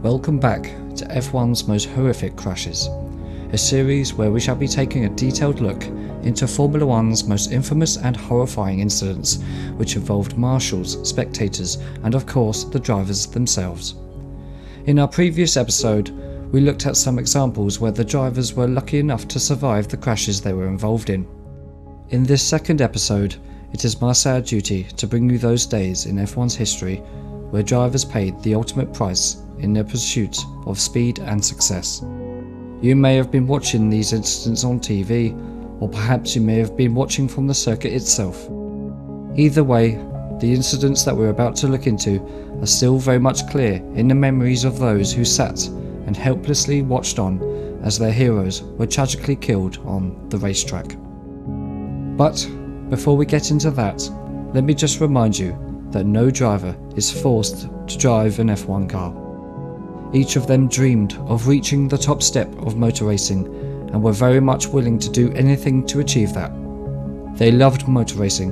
Welcome back to F1's most horrific crashes, a series where we shall be taking a detailed look into Formula One's most infamous and horrifying incidents, which involved marshals, spectators, and of course the drivers themselves. In our previous episode, we looked at some examples where the drivers were lucky enough to survive the crashes they were involved in. In this second episode, it is my sad duty to bring you those days in F1's history where drivers paid the ultimate price in their pursuit of speed and success. You may have been watching these incidents on TV, or perhaps you may have been watching from the circuit itself. Either way, the incidents that we're about to look into are still very much clear in the memories of those who sat and helplessly watched on as their heroes were tragically killed on the racetrack. But before we get into that, let me just remind you that no driver is forced to drive an F1 car. Each of them dreamed of reaching the top step of motor racing and were very much willing to do anything to achieve that. They loved motor racing,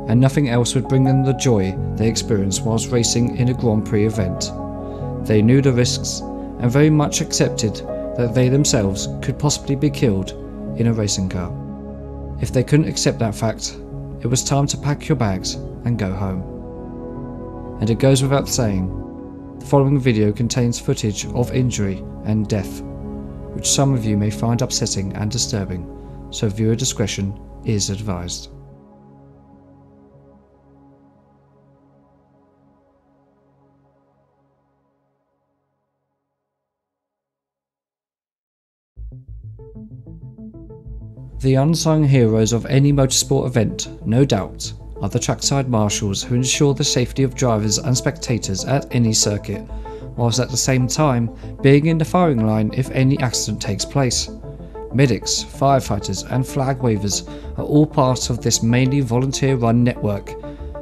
and nothing else would bring them the joy they experienced whilst racing in a Grand Prix event. They knew the risks and very much accepted that they themselves could possibly be killed in a racing car. If they couldn't accept that fact, it was time to pack your bags and go home. And it goes without saying, the following video contains footage of injury and death, which some of you may find upsetting and disturbing, so viewer discretion is advised. The unsung heroes of any motorsport event, no doubt, are the trackside marshals who ensure the safety of drivers and spectators at any circuit, whilst at the same time being in the firing line if any accident takes place. Medics, firefighters and flag wavers are all part of this mainly volunteer-run network,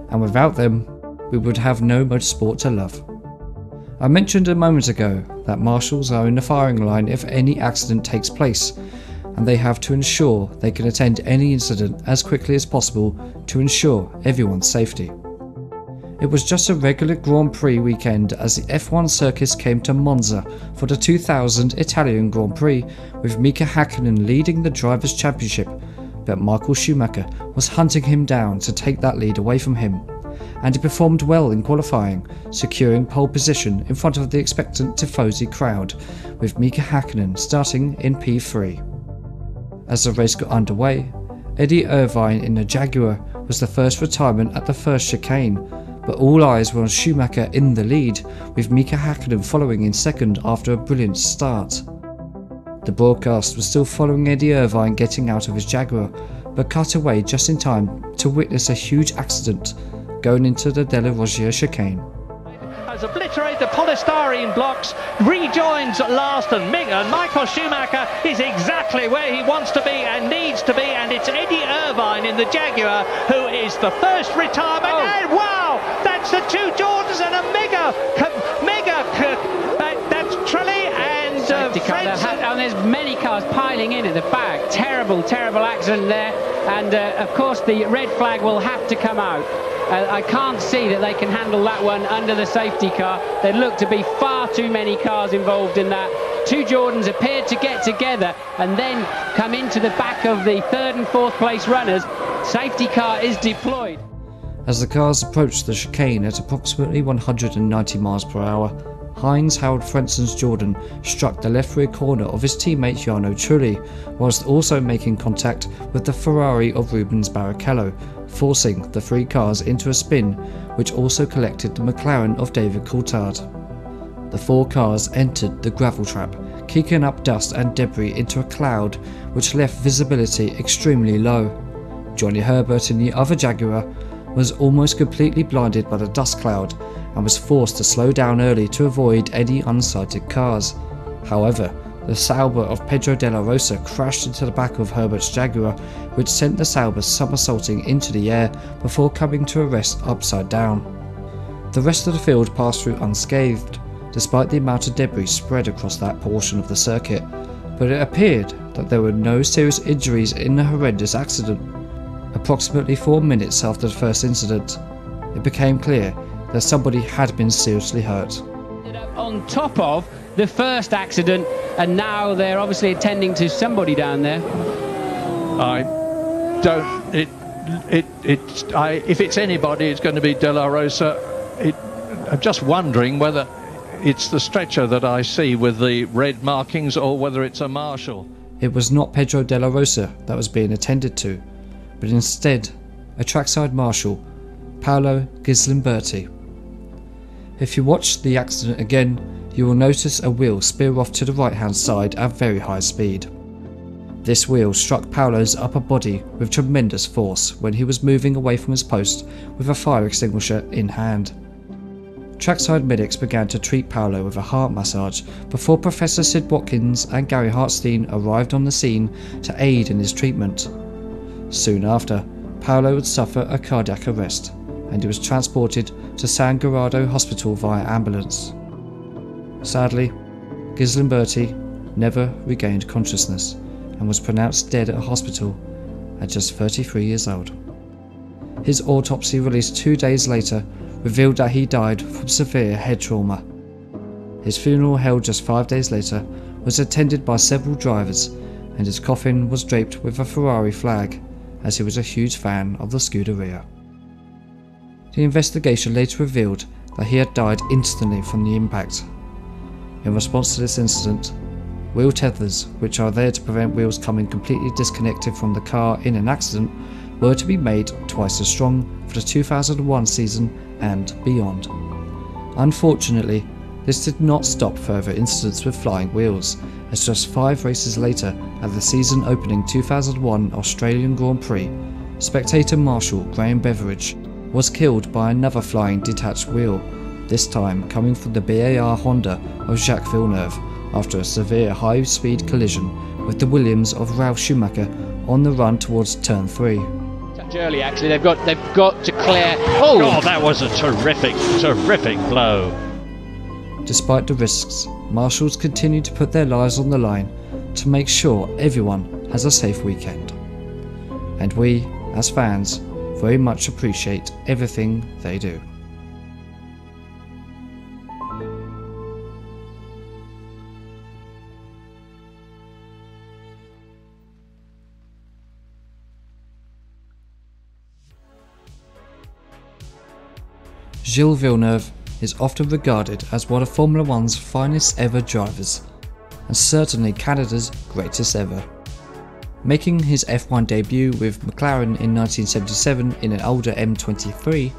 and without them, we would have no motorsport to love. I mentioned a moment ago that marshals are in the firing line if any accident takes place, and they have to ensure they can attend any incident as quickly as possible to ensure everyone's safety. It was just a regular Grand Prix weekend as the F1 circus came to Monza for the 2000 Italian Grand Prix, with Mika Häkkinen leading the Drivers' Championship, but Michael Schumacher was hunting him down to take that lead away from him, and he performed well in qualifying, securing pole position in front of the expectant Tifosi crowd, with Mika Häkkinen starting in P3. As the race got underway, Eddie Irvine in the Jaguar was the first retirement at the first chicane, but all eyes were on Schumacher in the lead, with Mika Häkkinen following in second after a brilliant start. The broadcast was still following Eddie Irvine getting out of his Jaguar, but cut away just in time to witness a huge accident going into the Della Roggia chicane. Has obliterated the polystyrene blocks, rejoins last, and Michael Schumacher is exactly where he wants to be and needs to be, and it's Eddie Irvine in the Jaguar who is the first retirement. And wow, that's the two Jordans and a that's Trulli and and there's many cars piling in at the back. Terrible accident there, and of course the red flag will have to come out. I can't see that they can handle that one under the safety car. There look to be far too many cars involved in that. Two Jordans appeared to get together and then come into the back of the third and fourth place runners. Safety car is deployed. As the cars approached the chicane at approximately 190 miles per hour, Heinz Harald Frenzen's Jordan struck the left rear corner of his teammate Jarno Trulli, whilst also making contact with the Ferrari of Rubens Barrichello, forcing the three cars into a spin, which also collected the McLaren of David Coulthard. The four cars entered the gravel trap, kicking up dust and debris into a cloud which left visibility extremely low. Johnny Herbert in the other Jaguar was almost completely blinded by the dust cloud and was forced to slow down early to avoid any unsighted cars. However, the Sauber of Pedro de la Rosa crashed into the back of Herbert's Jaguar, which sent the Sauber somersaulting into the air before coming to a rest upside down. The rest of the field passed through unscathed, despite the amount of debris spread across that portion of the circuit, but it appeared that there were no serious injuries in the horrendous accident. Approximately 4 minutes after the first incident, it became clear that somebody had been seriously hurt. ended up on top of the first accident, and now they're obviously attending to somebody down there. I don't. If it's anybody, it's going to be De La Rosa. I'm just wondering whether it's the stretcher that I see with the red markings, or whether it's a marshal. It was not Pedro De La Rosa that was being attended to, but instead a trackside marshal, Paolo Gislimberti. If you watch the accident again, you will notice a wheel spear off to the right hand side at very high speed. This wheel struck Paolo's upper body with tremendous force when he was moving away from his post with a fire extinguisher in hand. Trackside medics began to treat Paolo with a heart massage before Professor Sid Watkins and Gary Hartstein arrived on the scene to aid in his treatment. Soon after, Paolo would suffer a cardiac arrest and he was transported to San Gerardo Hospital via ambulance. Sadly, Gislimberti never regained consciousness and was pronounced dead at a hospital at just 33 years old. His autopsy, released 2 days later, revealed that he died from severe head trauma. His funeral, held just 5 days later, was attended by several drivers, and his coffin was draped with a Ferrari flag, as he was a huge fan of the Scuderia. The investigation later revealed that he had died instantly from the impact. In response to this incident, wheel tethers, which are there to prevent wheels coming completely disconnected from the car in an accident, were to be made twice as strong for the 2001 season and beyond. Unfortunately, this did not stop further incidents with flying wheels, as just 5 races later at the season opening 2001 Australian Grand Prix, spectator marshal Graham Beveridge was killed by another flying detached wheel, this time coming from the BAR Honda of Jacques Villeneuve after a severe high-speed collision with the Williams of Ralf Schumacher on the run towards turn 3. Early, actually, they've got to clear. Oh God, that was a terrific blow. Despite the risks, marshals continue to put their lives on the line to make sure everyone has a safe weekend. And we, as fans, very much appreciate everything they do. Gilles Villeneuve is often regarded as one of Formula One's finest ever drivers, and certainly Canada's greatest ever. Making his F1 debut with McLaren in 1977 in an older M23,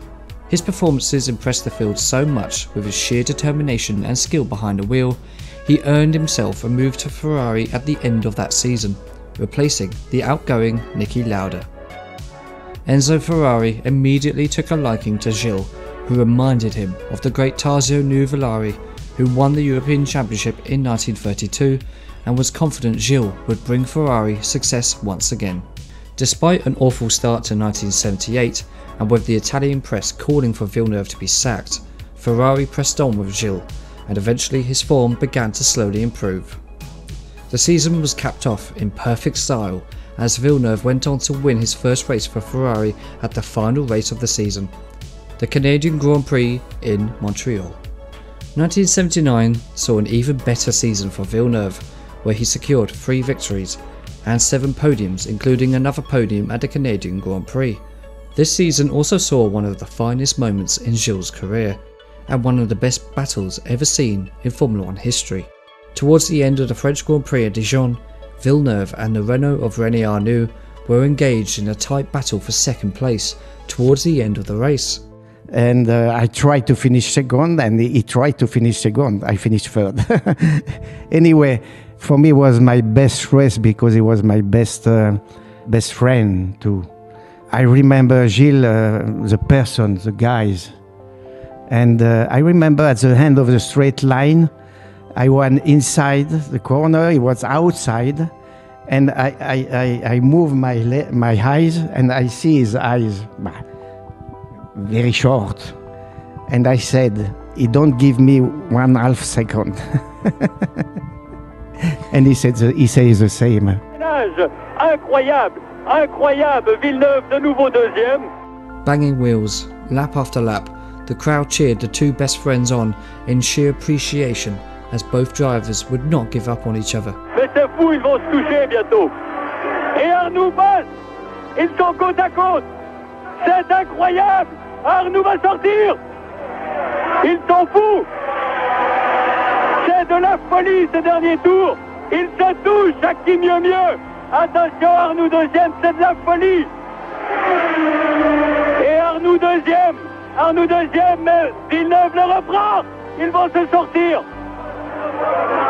his performances impressed the field so much with his sheer determination and skill behind the wheel, he earned himself a move to Ferrari at the end of that season, replacing the outgoing Niki Lauda. Enzo Ferrari immediately took a liking to Gilles, who reminded him of the great Tazio Nuvolari, who won the European Championship in 1932, and was confident Gilles would bring Ferrari success once again. Despite an awful start to 1978, and with the Italian press calling for Villeneuve to be sacked, Ferrari pressed on with Gilles, and eventually his form began to slowly improve. The season was capped off in perfect style, as Villeneuve went on to win his first race for Ferrari at the final race of the season, the Canadian Grand Prix in Montreal. 1979 saw an even better season for Villeneuve, where he secured 3 victories and 7 podiums, including another podium at the Canadian Grand Prix. This season also saw one of the finest moments in Gilles' career, and one of the best battles ever seen in Formula 1 history. Towards the end of the French Grand Prix at Dijon, Villeneuve and the Renault of René Arnoux were engaged in a tight battle for second place towards the end of the race. And I tried to finish second, and he tried to finish second. I finished third. Anyway, for me it was my best race because he was my best friend too. I remember Gilles, the person, the guys. And I remember at the end of the straight line, I was inside the corner, he was outside, and I moved my eyes, and I see his eyes very short. And I said, he don't give me 1/2 second. And he says the same. Incroyable, Villeneuve de nouveau deuxième. Banging wheels, lap after lap, The crowd cheered the two best friends on in sheer appreciation as both drivers would not give up on each other. Mais c'est fou, ils vont se toucher bientôt. Et Arnoux passe. Ils sont côte à côte. C'est incroyable. Arnoux va sortir. Ils sont fous. C'est de la folie ce dernier tour. Ils se touchent, chaque qui mieux. Attention, Arnoux deuxième, c'est de la folie. Et Arnoux deuxième, mais Villeneuve le reprend. Ils vont se sortir.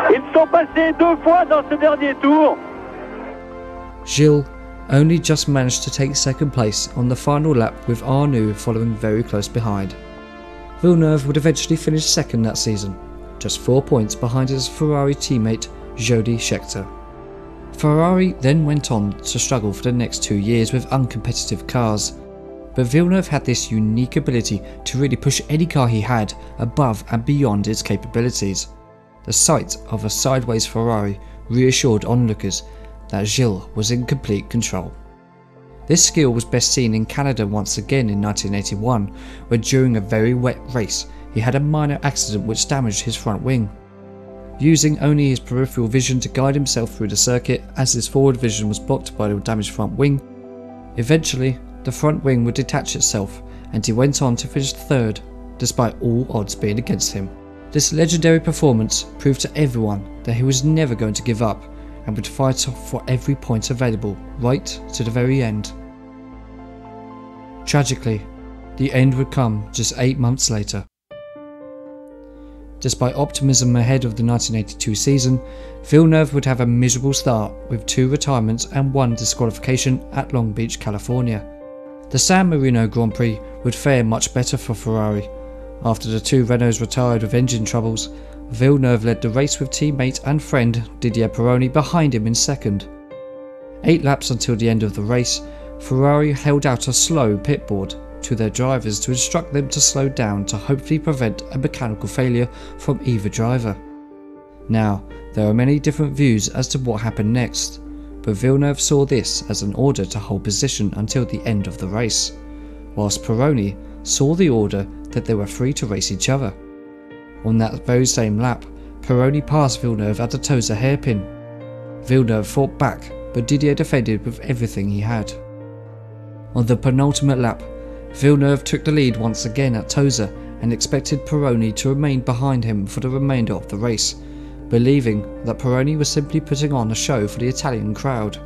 Ils sont passés 2 fois dans ce dernier tour. Gilles only just managed to take second place on the final lap, with Arnoux following very close behind. Villeneuve would eventually finish second that season, just 4 points behind his Ferrari teammate Jody Scheckter. Ferrari then went on to struggle for the next 2 years with uncompetitive cars, but Villeneuve had this unique ability to really push any car he had above and beyond its capabilities. The sight of a sideways Ferrari reassured onlookers that Gilles was in complete control. This skill was best seen in Canada once again in 1981, where during a very wet race he had a minor accident which damaged his front wing. Using only his peripheral vision to guide himself through the circuit as his forward vision was blocked by the damaged front wing, eventually the front wing would detach itself and he went on to finish third despite all odds being against him. This legendary performance proved to everyone that he was never going to give up and would fight for every point available right to the very end. Tragically, the end would come just 8 months later. Despite optimism ahead of the 1982 season, Villeneuve would have a miserable start with 2 retirements and 1 disqualification at Long Beach, California. The San Marino Grand Prix would fare much better for Ferrari. After the 2 Renaults retired with engine troubles, Villeneuve led the race with teammate and friend Didier Pironi behind him in second. 8 laps until the end of the race, Ferrari held out a slow pitboard to their drivers to instruct them to slow down to hopefully prevent a mechanical failure from either driver. Now, there are many different views as to what happened next, but Villeneuve saw this as an order to hold position until the end of the race, whilst Pironi saw the order that they were free to race each other. On that very same lap, Pironi passed Villeneuve at the Tosa hairpin. Villeneuve fought back, but Didier defended with everything he had. On the penultimate lap, Villeneuve took the lead once again at Tosa and expected Pironi to remain behind him for the remainder of the race, believing that Pironi was simply putting on a show for the Italian crowd,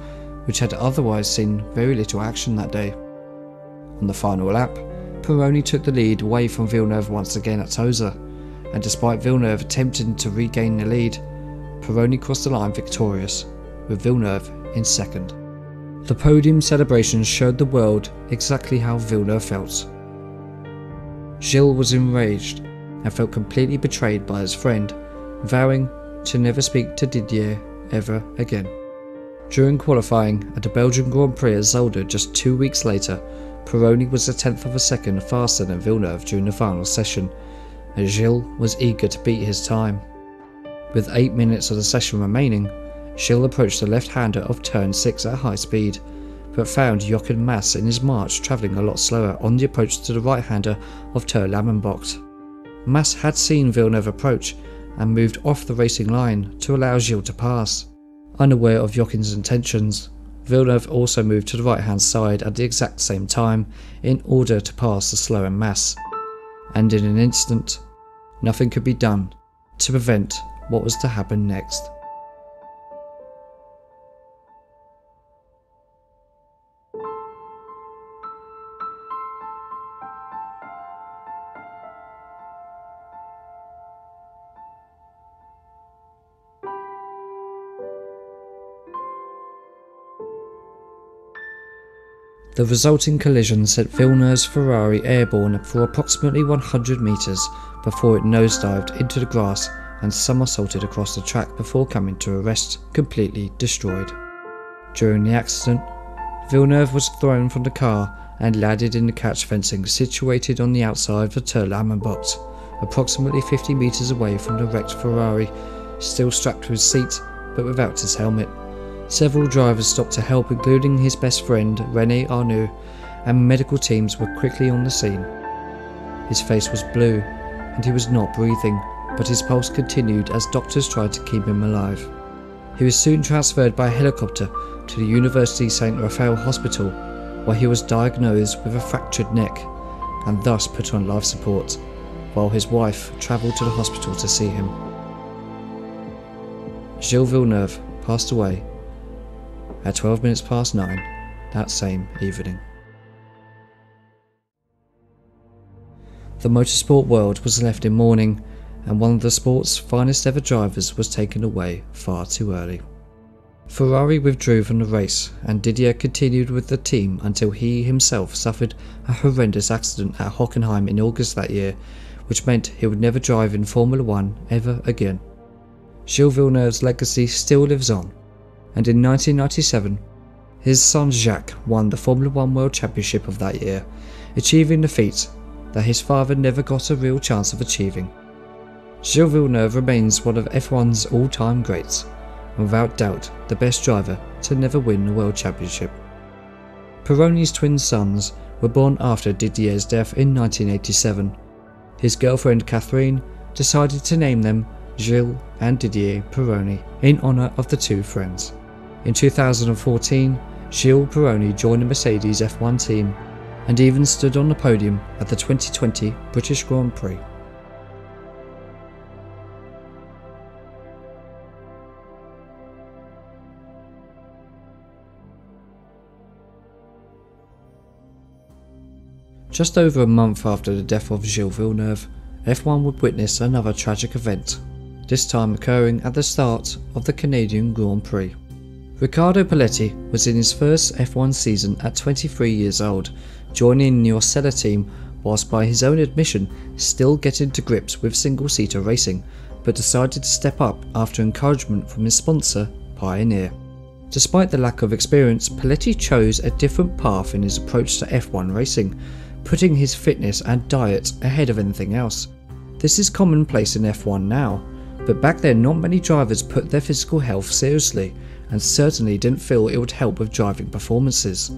which had otherwise seen very little action that day. On the final lap, Pironi took the lead away from Villeneuve once again at Tosa, and despite Villeneuve attempting to regain the lead, Pironi crossed the line victorious, with Villeneuve in second. The podium celebrations showed the world exactly how Villeneuve felt. Gilles was enraged and felt completely betrayed by his friend, vowing to never speak to Didier ever again. During qualifying at the Belgian Grand Prix at Zolder just 2 weeks later, Pironi was a tenth of a second faster than Villeneuve during the final session, and Gilles was eager to beat his time. With 8 minutes of the session remaining, Gilles approached the left-hander of turn 6 at high speed, but found Jochen Mass in his march travelling a lot slower on the approach to the right-hander of Ter Lammenbocht. Mass had seen Villeneuve approach and moved off the racing line to allow Gilles to pass. Unaware of Jochen's intentions, Villeneuve also moved to the right-hand side at the exact same time in order to pass the slower Mass, and in an instant, nothing could be done to prevent what was to happen next. The resulting collision sent Villeneuve's Ferrari airborne for approximately 100 metres before it nosedived into the grass and somersaulted across the track before coming to a rest, completely destroyed. During the accident, Villeneuve was thrown from the car and landed in the catch fencing situated on the outside of the Ter Lammenbocht, approximately 50 metres away from the wrecked Ferrari, still strapped to his seat but without his helmet. Several drivers stopped to help, including his best friend René Arnoux, and medical teams were quickly on the scene. His face was blue, and he was not breathing, but his pulse continued as doctors tried to keep him alive. He was soon transferred by helicopter to the University St. Raphael Hospital, where he was diagnosed with a fractured neck, and thus put on life support, while his wife travelled to the hospital to see him. Gilles Villeneuve passed away at 12 minutes past 9 that same evening. The motorsport world was left in mourning, and one of the sport's finest ever drivers was taken away far too early. Ferrari withdrew from the race, and Didier continued with the team until he himself suffered a horrendous accident at Hockenheim in August that year, which meant he would never drive in Formula 1 ever again. Gilles Villeneuve's legacy still lives on, and in 1997, his son Jacques won the Formula 1 World Championship of that year, achieving the feat that his father never got a real chance of achieving. Gilles Villeneuve remains one of F1's all-time greats, and without doubt the best driver to never win a World Championship. Pironi's twin sons were born after Didier's death in 1987. His girlfriend Catherine decided to name them Gilles and Didier Pironi in honour of the two friends. In 2014, Gilles Pironi joined the Mercedes F1 team and even stood on the podium at the 2020 British Grand Prix. Just over a month after the death of Gilles Villeneuve, F1 would witness another tragic event, this time occurring at the start of the Canadian Grand Prix. Riccardo Paletti was in his first F1 season at 23 years old, joining the Osella team whilst by his own admission still getting to grips with single-seater racing, but decided to step up after encouragement from his sponsor, Pioneer. Despite the lack of experience, Paletti chose a different path in his approach to F1 racing, putting his fitness and diet ahead of anything else. This is commonplace in F1 now, but back then not many drivers put their physical health seriously, and certainly didn't feel it would help with driving performances.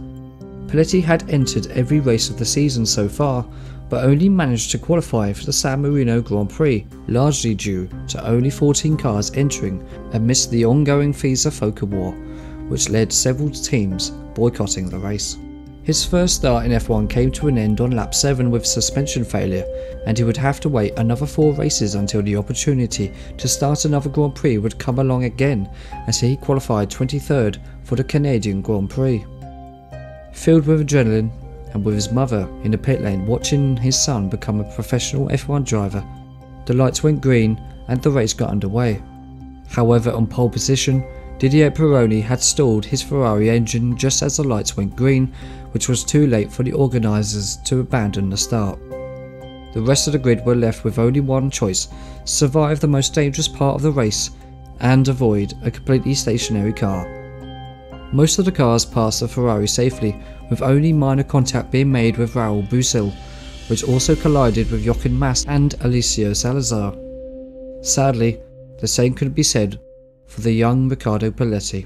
Paletti had entered every race of the season so far, but only managed to qualify for the San Marino Grand Prix, largely due to only 14 cars entering amidst the ongoing FISA-FOCA war, which led several teams boycotting the race. His first start in F1 came to an end on lap 7 with suspension failure, and he would have to wait another 4 races until the opportunity to start another Grand Prix would come along again, as he qualified 23rd for the Canadian Grand Prix. Filled with adrenaline, and with his mother in the pit lane watching his son become a professional F1 driver, the lights went green and the race got underway. However, on pole position, Didier Pironi had stalled his Ferrari engine just as the lights went green, which was too late for the organisers to abandon the start. The rest of the grid were left with only one choice: survive the most dangerous part of the race and avoid a completely stationary car. Most of the cars passed the Ferrari safely, with only minor contact being made with Raoul Boussil, which also collided with Jochen Mass and Alessio Salazar. Sadly, the same could be said for the young Riccardo Paletti.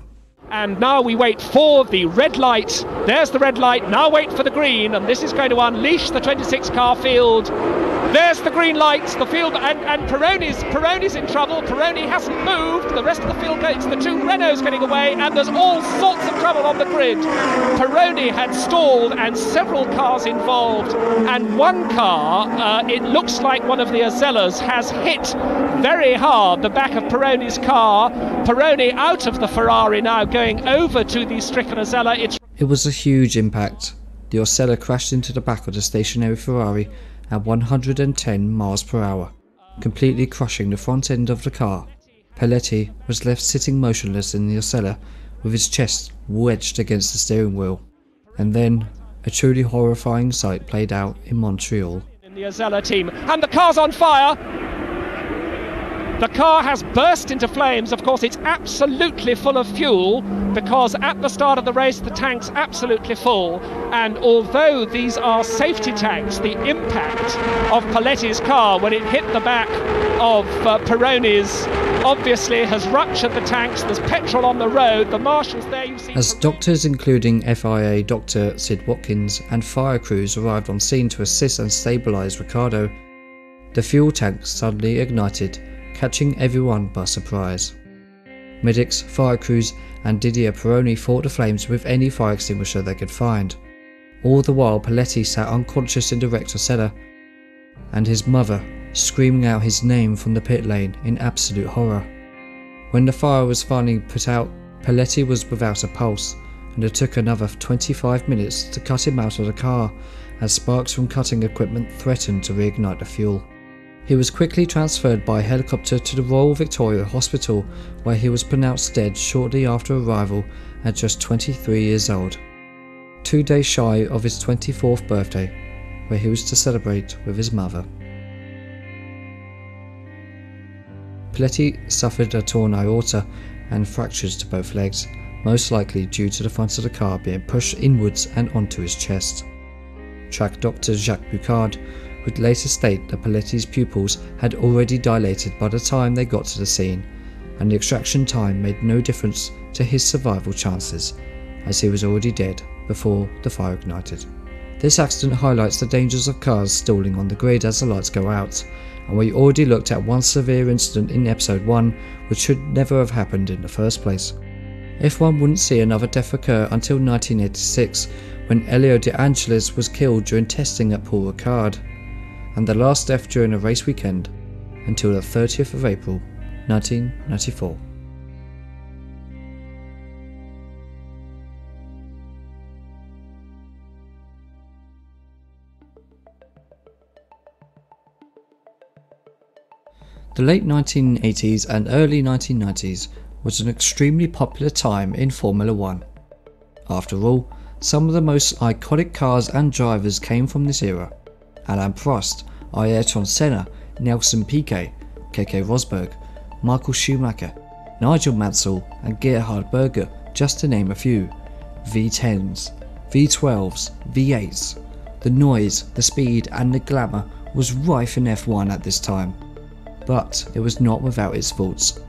And now we wait for the red light. There's the red light, now wait for the green, and this is going to unleash the 26 car field. There's the green light, the field, and Pironi's in trouble. Pironi hasn't moved, the rest of the field goes, the two Renaults getting away, and there's all sorts of trouble on the grid. Pironi had stalled and several cars involved, and one car, it looks like one of the Osellas, has hit very hard the back of Pironi's car. Pironi out of the Ferrari now, going over to the stricken Osella. It was a huge impact. The Osella crashed into the back of the stationary Ferrari at 110 miles per hour, completely crushing the front end of the car. Paletti was left sitting motionless in the Osella with his chest wedged against the steering wheel. And then a truly horrifying sight played out in Montreal. In the Osella team, and the car's on fire. The car has burst into flames. Of course, it's absolutely full of fuel because at the start of the race the tank's absolutely full, and although these are safety tanks, the impact of Paletti's car when it hit the back of Pironi's obviously has ruptured the tanks. There's petrol on the road. The marshals there, you see. As doctors including FIA Dr. Sid Watkins and fire crews arrived on scene to assist and stabilise Riccardo, the fuel tank suddenly ignited, catching everyone by surprise. Medics, fire crews and Didier Pironi fought the flames with any fire extinguisher they could find. All the while Paletti sat unconscious in the Rector cellar, and his mother screaming out his name from the pit lane in absolute horror. When the fire was finally put out, Paletti was without a pulse, and it took another 25 minutes to cut him out of the car as sparks from cutting equipment threatened to reignite the fuel. He was quickly transferred by helicopter to the Royal Victoria Hospital, where he was pronounced dead shortly after arrival at just 23 years old, 2 days shy of his 24th birthday, where he was to celebrate with his mother. Paletti suffered a torn aorta and fractures to both legs, most likely due to the front of the car being pushed inwards and onto his chest. Track doctor Jacques Boucard would later state that Paletti's pupils had already dilated by the time they got to the scene, and the extraction time made no difference to his survival chances, as he was already dead before the fire ignited. This accident highlights the dangers of cars stalling on the grid as the lights go out, and we already looked at one severe incident in episode 1 which should never have happened in the first place. F1 wouldn't see another death occur until 1986, when Elio De Angelis was killed during testing at Paul Ricard, and the last death during a race weekend until the 30th of April 1994. The late 1980s and early 1990s was an extremely popular time in Formula 1. After all, some of the most iconic cars and drivers came from this era. Alain Prost, Ayrton Senna, Nelson Piquet, Keke Rosberg, Michael Schumacher, Nigel Mansell and Gerhard Berger, just to name a few. V10s, V12s, V8s. The noise, the speed and the glamour was rife in F1 at this time. But it was not without its faults.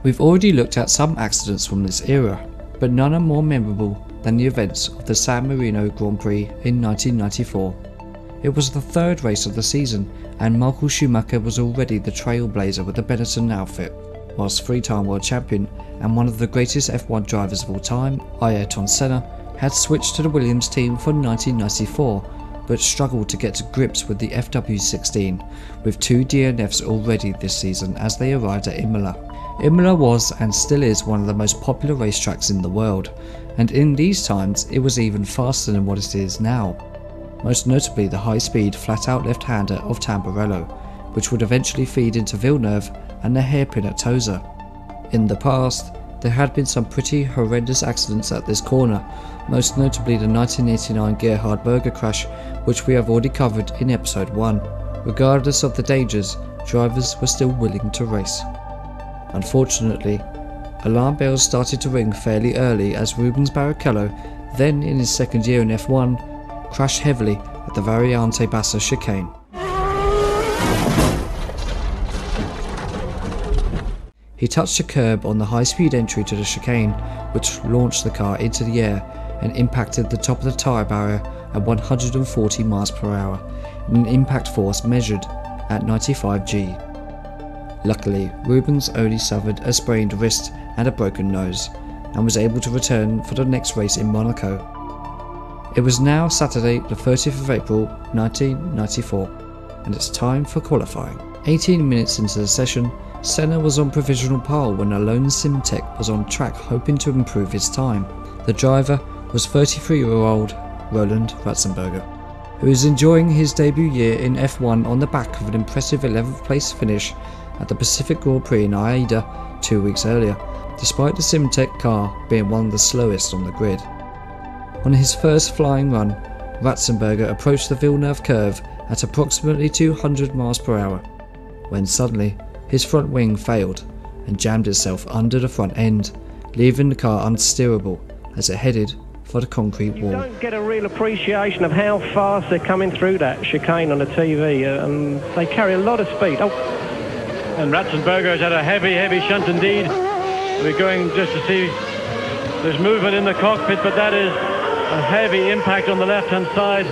We've already looked at some accidents from this era, but none are more memorable than the events of the San Marino Grand Prix in 1994. It was the third race of the season, and Michael Schumacher was already the trailblazer with the Benetton outfit, whilst three-time world champion and one of the greatest F1 drivers of all time, Ayrton Senna, had switched to the Williams team for 1994, but struggled to get to grips with the FW16, with 2 DNFs already this season as they arrived at Imola. Imola was and still is one of the most popular racetracks in the world, and in these times it was even faster than what it is now, most notably the high-speed flat-out left-hander of Tamburello, which would eventually feed into Villeneuve and the hairpin at Tosa. In the past, there had been some pretty horrendous accidents at this corner, most notably the 1989 Gerhard Berger crash, which we have already covered in episode 1. Regardless of the dangers, drivers were still willing to race. Unfortunately, alarm bells started to ring fairly early as Rubens Barrichello, then in his second year in F1, crashed heavily at the Variante Bassa chicane. He touched a curb on the high-speed entry to the chicane, which launched the car into the air and impacted the top of the tyre barrier at 140 miles per hour, in an impact force measured at 95 G. Luckily, Rubens only suffered a sprained wrist and a broken nose, and was able to return for the next race in Monaco. It was now Saturday the 30th of April 1994, and it's time for qualifying. 18 minutes into the session, Senna was on provisional pole when a lone sim tech was on track hoping to improve his time. The driver was 33-year-old Roland Ratzenberger, who is enjoying his debut year in F1 on the back of an impressive 11th place finish at the Pacific Grand Prix in Aida 2 weeks earlier, despite the Simtech car being one of the slowest on the grid. On his first flying run, Ratzenberger approached the Villeneuve curve at approximately 200 miles per hour, when suddenly his front wing failed and jammed itself under the front end, leaving the car unsteerable as it headed for the concrete wall. You don't get a real appreciation of how fast they're coming through that chicane on the TV, and they carry a lot of speed. Oh, And Ratzenberger has had a heavy shunt indeed. We're going just to see there's movement in the cockpit, but that is a heavy impact on the left-hand side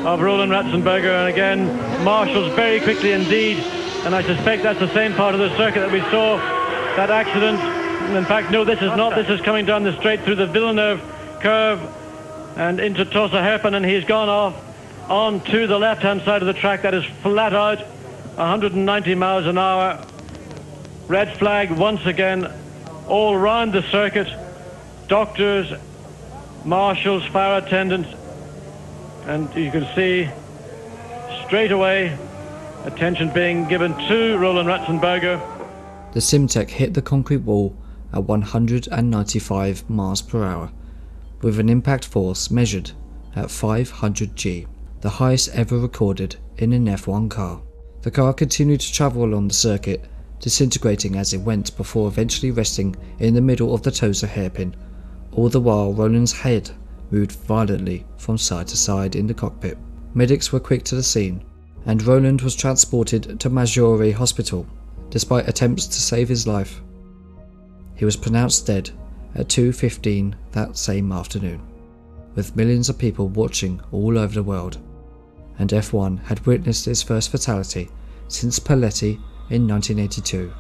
of Roland Ratzenberger. And again, marshals very quickly indeed. And I suspect that's the same part of the circuit that we saw that accident. And in fact, no, this is not. This is coming down the straight through the Villeneuve curve and into Tossa Herpen, and he's gone off onto the left-hand side of the track. That is flat out 190 miles an hour. Red flag once again all round the circuit. Doctors, marshals, fire attendants, and you can see straight away attention being given to Roland Ratzenberger. The Simtek hit the concrete wall at 195 miles per hour, with an impact force measured at 500 G, the highest ever recorded in an F1 car. The car continued to travel along the circuit, disintegrating as it went before eventually resting in the middle of the Tossa Hairpin. All the while, Roland's head moved violently from side to side in the cockpit. Medics were quick to the scene, and Roland was transported to Maggiore Hospital, despite attempts to save his life. He was pronounced dead at 2:15 that same afternoon, with millions of people watching all over the world, and F1 had witnessed its first fatality since Paletti in 1982.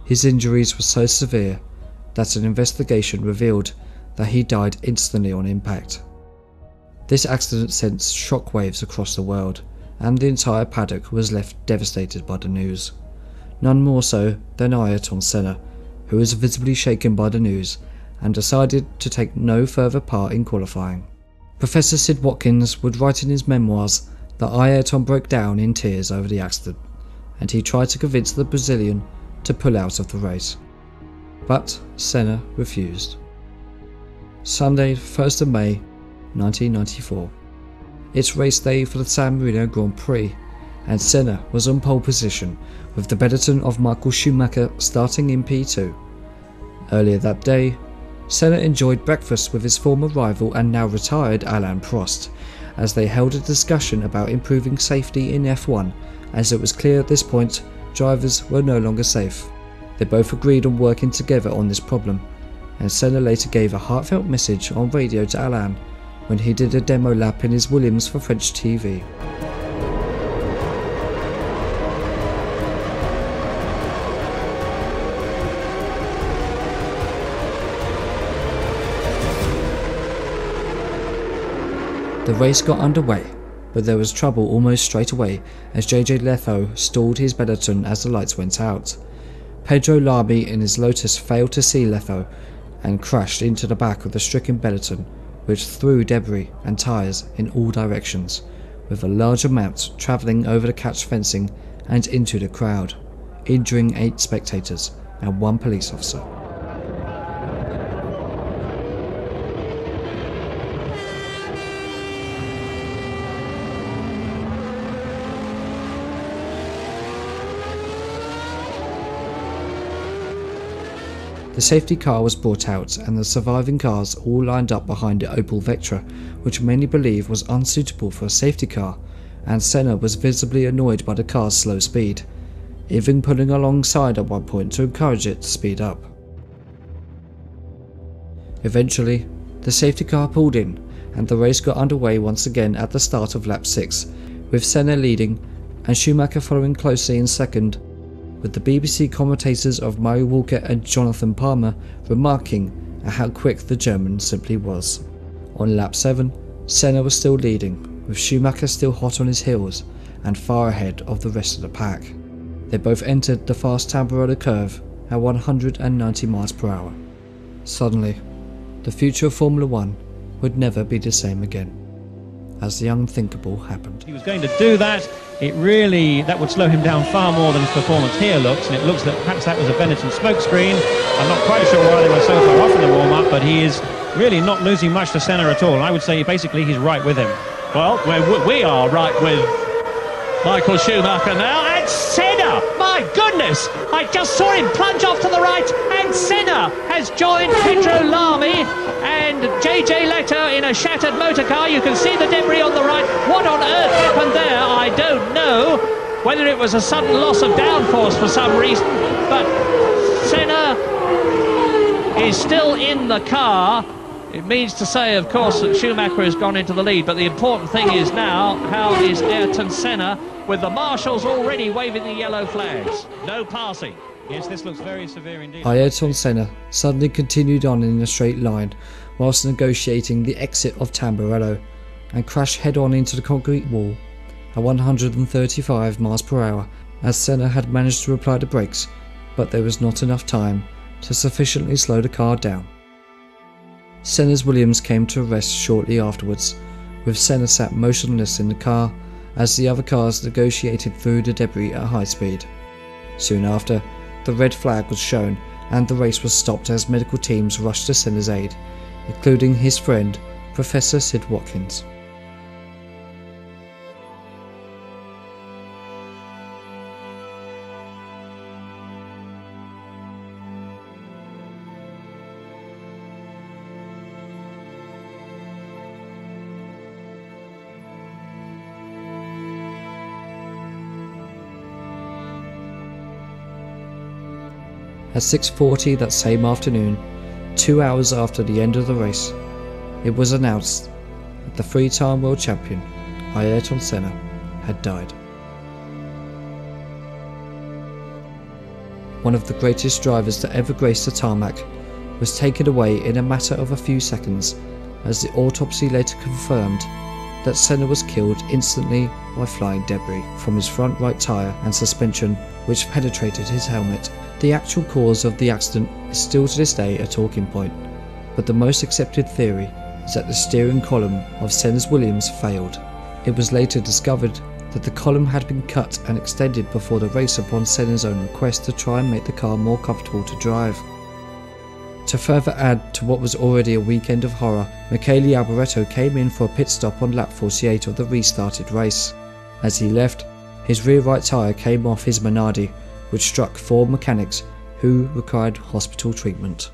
His injuries were so severe that an investigation revealed that he died instantly on impact. This accident sent shockwaves across the world, and the entire paddock was left devastated by the news. None more so than Ayrton Senna, who was visibly shaken by the news and decided to take no further part in qualifying. Professor Sid Watkins would write in his memoirs that Ayrton broke down in tears over the accident, and he tried to convince the Brazilian to pull out of the race. But Senna refused. Sunday, 1st of May 1994. It's race day for the San Marino Grand Prix, and Senna was on pole position with the Benetton of Michael Schumacher starting in P2. Earlier that day, Senna enjoyed breakfast with his former rival and now retired Alain Prost, as they held a discussion about improving safety in F1, as it was clear at this point drivers were no longer safe. They both agreed on working together on this problem, and Senna later gave a heartfelt message on radio to Alain when he did a demo lap in his Williams for French TV. The race got underway, but there was trouble almost straight away as JJ Lethot stalled his Benetton as the lights went out. Pedro Lamy in his Lotus failed to see Lethot and crashed into the back of the stricken Benetton, which threw debris and tyres in all directions, with a large amount travelling over the catch fencing and into the crowd, injuring 8 spectators and 1 police officer. The safety car was brought out and the surviving cars all lined up behind the Opel Vectra, which many believe was unsuitable for a safety car, and Senna was visibly annoyed by the car's slow speed, even pulling alongside at one point to encourage it to speed up. Eventually, the safety car pulled in and the race got underway once again at the start of lap 6, with Senna leading and Schumacher following closely in second, with the BBC commentators of Murray Walker and Jonathan Palmer remarking at how quick the German simply was. On lap 7, Senna was still leading, with Schumacher still hot on his heels and far ahead of the rest of the pack. They both entered the fast Tamburello curve at 190 miles per hour. Suddenly, the future of Formula 1 would never be the same again, as the unthinkable happened. He was going to do that. That would slow him down far more than his performance here looks, and it looks that perhaps that was a Benetton smokescreen. I'm not quite sure why they were so far off in the warm-up, but he is really not losing much to Senna at all. I would say basically he's right with him. Well, we are right with Michael Schumacher now, and Senna! My goodness! I just saw him plunge off to the right, and Senna has joined Pedro Lamy and JJ Lethot in a shattered motor car. You can see the debris on the right. What on earth happened there? I don't know. whether it was a sudden loss of downforce for some reason, but Senna is still in the car. It means to say, of course, that Schumacher has gone into the lead, but the important thing is now, how is Ayrton Senna, with the marshals already waving the yellow flags? No passing. Yes, this looks very severe indeed. Ayrton Senna suddenly continued on in a straight line whilst negotiating the exit of Tamburello and crashed head-on into the concrete wall at 135 miles per hour, as Senna had managed to apply the brakes, but there was not enough time to sufficiently slow the car down. Senna's Williams came to a rest shortly afterwards, with Senna sat motionless in the car as the other cars negotiated through the debris at high speed. Soon after, the red flag was shown and the race was stopped as medical teams rushed to Senna's aid, including his friend, Professor Sid Watkins. At 6:40 that same afternoon, 2 hours after the end of the race, it was announced that the three-time world champion, Ayrton Senna, had died. One of the greatest drivers to ever grace the tarmac was taken away in a matter of a few seconds, as the autopsy later confirmed that Senna was killed instantly by flying debris from his front right tyre and suspension, which penetrated his helmet. The actual cause of the accident is still to this day a talking point, but the most accepted theory is that the steering column of Senna's Williams failed. It was later discovered that the column had been cut and extended before the race upon Senna's own request to try and make the car more comfortable to drive. To further add to what was already a weekend of horror, Michele Alboreto came in for a pit stop on lap 48 of the restarted race. As he left, his rear right tyre came off his Minardi, which struck 4 mechanics who required hospital treatment.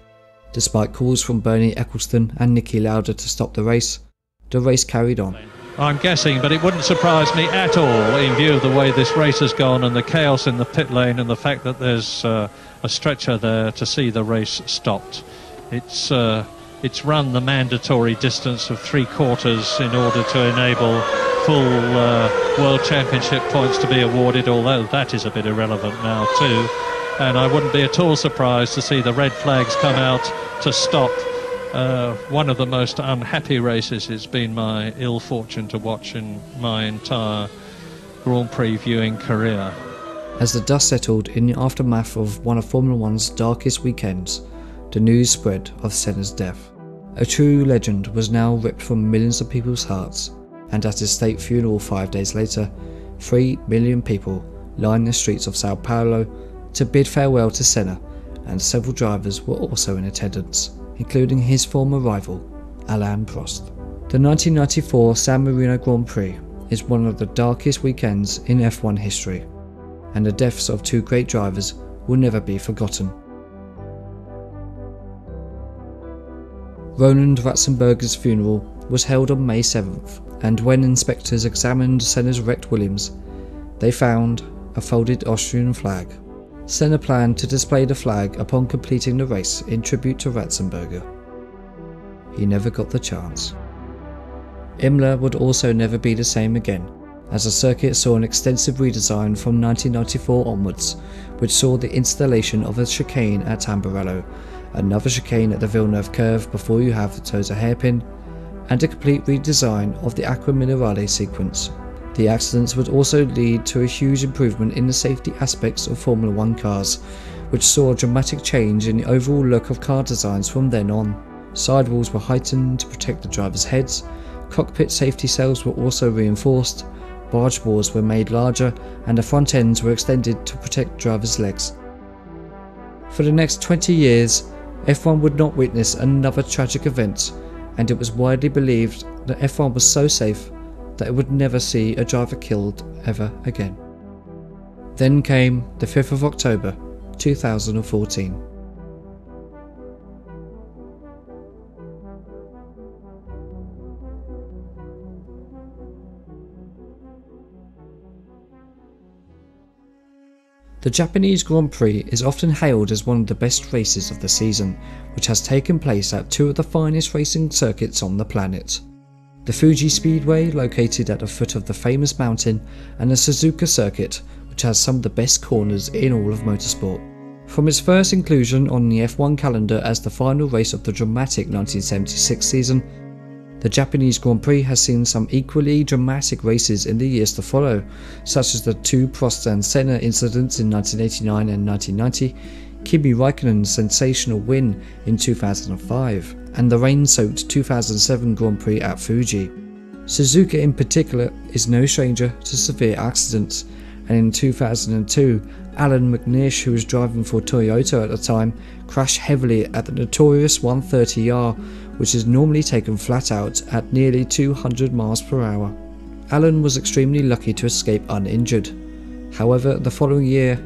Despite calls from Bernie Eccleston and Niki Lauda to stop the race carried on. I'm guessing, but it wouldn't surprise me at all in view of the way this race has gone and the chaos in the pit lane and the fact that there's a stretcher there to see the race stopped. It's run the mandatory distance of 3/4 in order to enable full World Championship points to be awarded, although that is a bit irrelevant now too. And I wouldn't be at all surprised to see the red flags come out to stop one of the most unhappy races it's been my ill fortune to watch in my entire Grand Prix viewing career. As the dust settled in the aftermath of one of Formula One's darkest weekends, the news spread of Senna's death. A true legend was now ripped from millions of people's hearts, and at his state funeral 5 days later, 3 million people lined the streets of Sao Paulo to bid farewell to Senna, and several drivers were also in attendance, including his former rival, Alain Prost. The 1994 San Marino Grand Prix is one of the darkest weekends in F1 history, and the deaths of 2 great drivers will never be forgotten. Roland Ratzenberger's funeral was held on May 7th, and when inspectors examined Senna's wrecked Williams, they found a folded Austrian flag. Senna planned to display the flag upon completing the race in tribute to Ratzenberger. He never got the chance. Imola would also never be the same again, as the circuit saw an extensive redesign from 1994 onwards, which saw the installation of a chicane at Tamburello, another chicane at the Villeneuve curve before you have the Tosa hairpin, and a complete redesign of the Aqua Minerale sequence. The accidents would also lead to a huge improvement in the safety aspects of Formula One cars, which saw a dramatic change in the overall look of car designs from then on. Sidewalls were heightened to protect the drivers' heads, cockpit safety cells were also reinforced, barge boards were made larger, and the front ends were extended to protect drivers' legs. For the next 20 years, F1 would not witness another tragic event, and it was widely believed that F1 was so safe that it would never see a driver killed ever again. Then came the 5th of October 2014. The Japanese Grand Prix is often hailed as one of the best races of the season, which has taken place at two of the finest racing circuits on the planet. The Fuji Speedway, located at the foot of the famous mountain, and the Suzuka circuit, which has some of the best corners in all of motorsport. From its first inclusion on the F1 calendar as the final race of the dramatic 1976 season, the Japanese Grand Prix has seen some equally dramatic races in the years to follow, such as the two Prost and Senna incidents in 1989 and 1990, Kimi Raikkonen's sensational win in 2005, and the rain-soaked 2007 Grand Prix at Fuji. Suzuka in particular is no stranger to severe accidents, and in 2002, Alan McNish, who was driving for Toyota at the time, crashed heavily at the notorious 130R, which is normally taken flat out at nearly 200 miles per hour. Alan was extremely lucky to escape uninjured. However, the following year,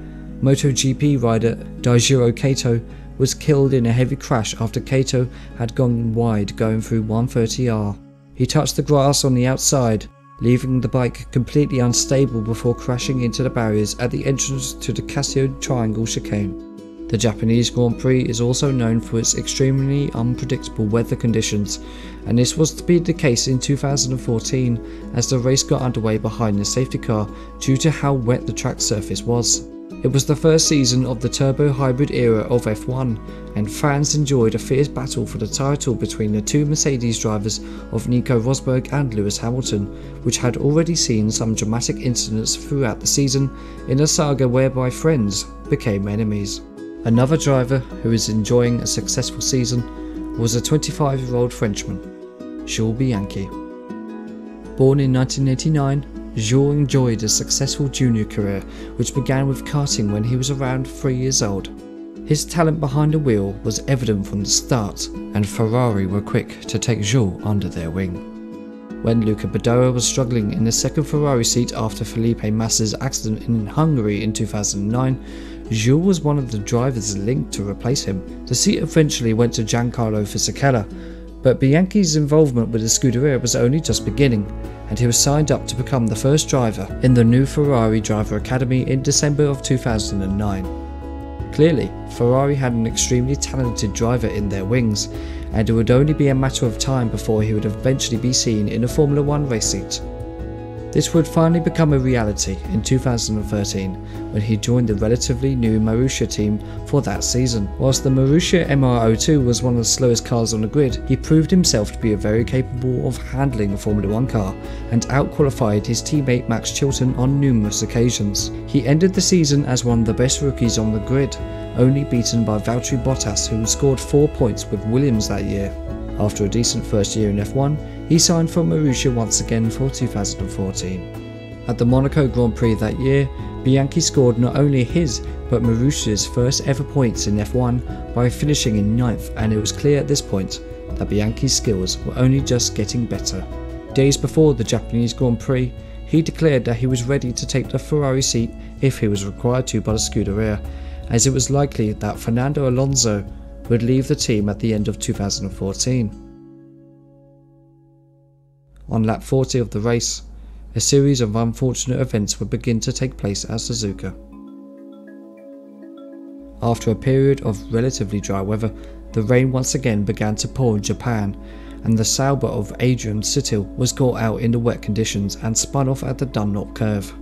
MotoGP rider Daijiro Kato was killed in a heavy crash after Kato had gone wide going through 130R. He touched the grass on the outside, leaving the bike completely unstable before crashing into the barriers at the entrance to the Casio Triangle chicane. The Japanese Grand Prix is also known for its extremely unpredictable weather conditions, and this was to be the case in 2014 as the race got underway behind the safety car due to how wet the track surface was. It was the first season of the turbo hybrid era of F1, and fans enjoyed a fierce battle for the title between the two Mercedes drivers of Nico Rosberg and Lewis Hamilton, which had already seen some dramatic incidents throughout the season in a saga whereby friends became enemies. Another driver who is enjoying a successful season was a 25-year-old Frenchman, Jules Bianchi. Born in 1989, Jules enjoyed a successful junior career which began with karting when he was around 3 years old. His talent behind the wheel was evident from the start, and Ferrari were quick to take Jules under their wing. When Luca Badoer was struggling in the second Ferrari seat after Felipe Massa's accident in Hungary in 2009, Jules was one of the drivers linked to replace him. The seat eventually went to Giancarlo Fisichella, but Bianchi's involvement with the Scuderia was only just beginning, and he was signed up to become the first driver in the new Ferrari Driver Academy in December of 2009. Clearly, Ferrari had an extremely talented driver in their wings, and it would only be a matter of time before he would eventually be seen in a Formula 1 race seat. This would finally become a reality in 2013 when he joined the relatively new Marussia team for that season. Whilst the Marussia MR02 was one of the slowest cars on the grid, he proved himself to be very capable of handling a Formula 1 car and outqualified his teammate Max Chilton on numerous occasions. He ended the season as one of the best rookies on the grid, only beaten by Valtteri Bottas, who scored 4 points with Williams that year. After a decent first year in F1, he signed for Marussia once again for 2014. At the Monaco Grand Prix that year, Bianchi scored not only his but Marussia's first ever points in F1 by finishing in 9th, and it was clear at this point that Bianchi's skills were only just getting better. Days before the Japanese Grand Prix, he declared that he was ready to take the Ferrari seat if he was required to by the Scuderia, as it was likely that Fernando Alonso would leave the team at the end of 2014. On lap 40 of the race, a series of unfortunate events would begin to take place at Suzuka. After a period of relatively dry weather, the rain once again began to pour in Japan, and the Sauber of Adrian Sutil was caught out in the wet conditions and spun off at the Dunlop curve.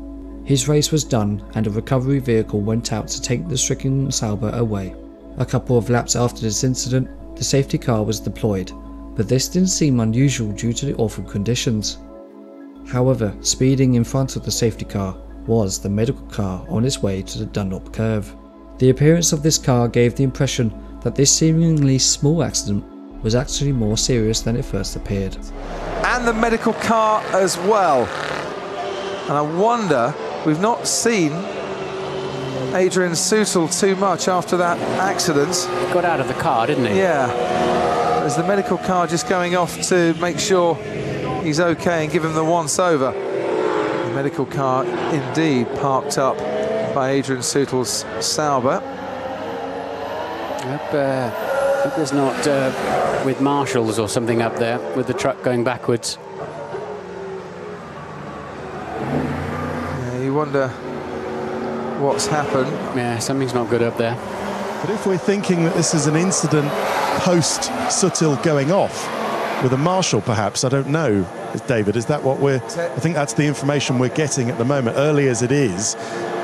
His race was done, and a recovery vehicle went out to take the stricken Sauber away. A couple of laps after this incident, the safety car was deployed, but this didn't seem unusual due to the awful conditions. However, speeding in front of the safety car was the medical car on its way to the Dunlop curve. The appearance of this car gave the impression that this seemingly small accident was actually more serious than it first appeared. And the medical car as well. And I wonder, we've not seen Adrian Sutil too much after that accident. He got out of the car, didn't he? Yeah. There's the medical car just going off to make sure he's okay and give him the once over. The medical car indeed parked up by Adrian Sutil's Sauber. Hope there's not with marshals or something up there with the truck going backwards. Yeah, you wonder what's happened. Yeah, something's not good up there. But if we're thinking that this is an incident post-Sutil going off, with a marshal perhaps, I don't know, David, is that what I think that's the information we're getting at the moment, early as it is,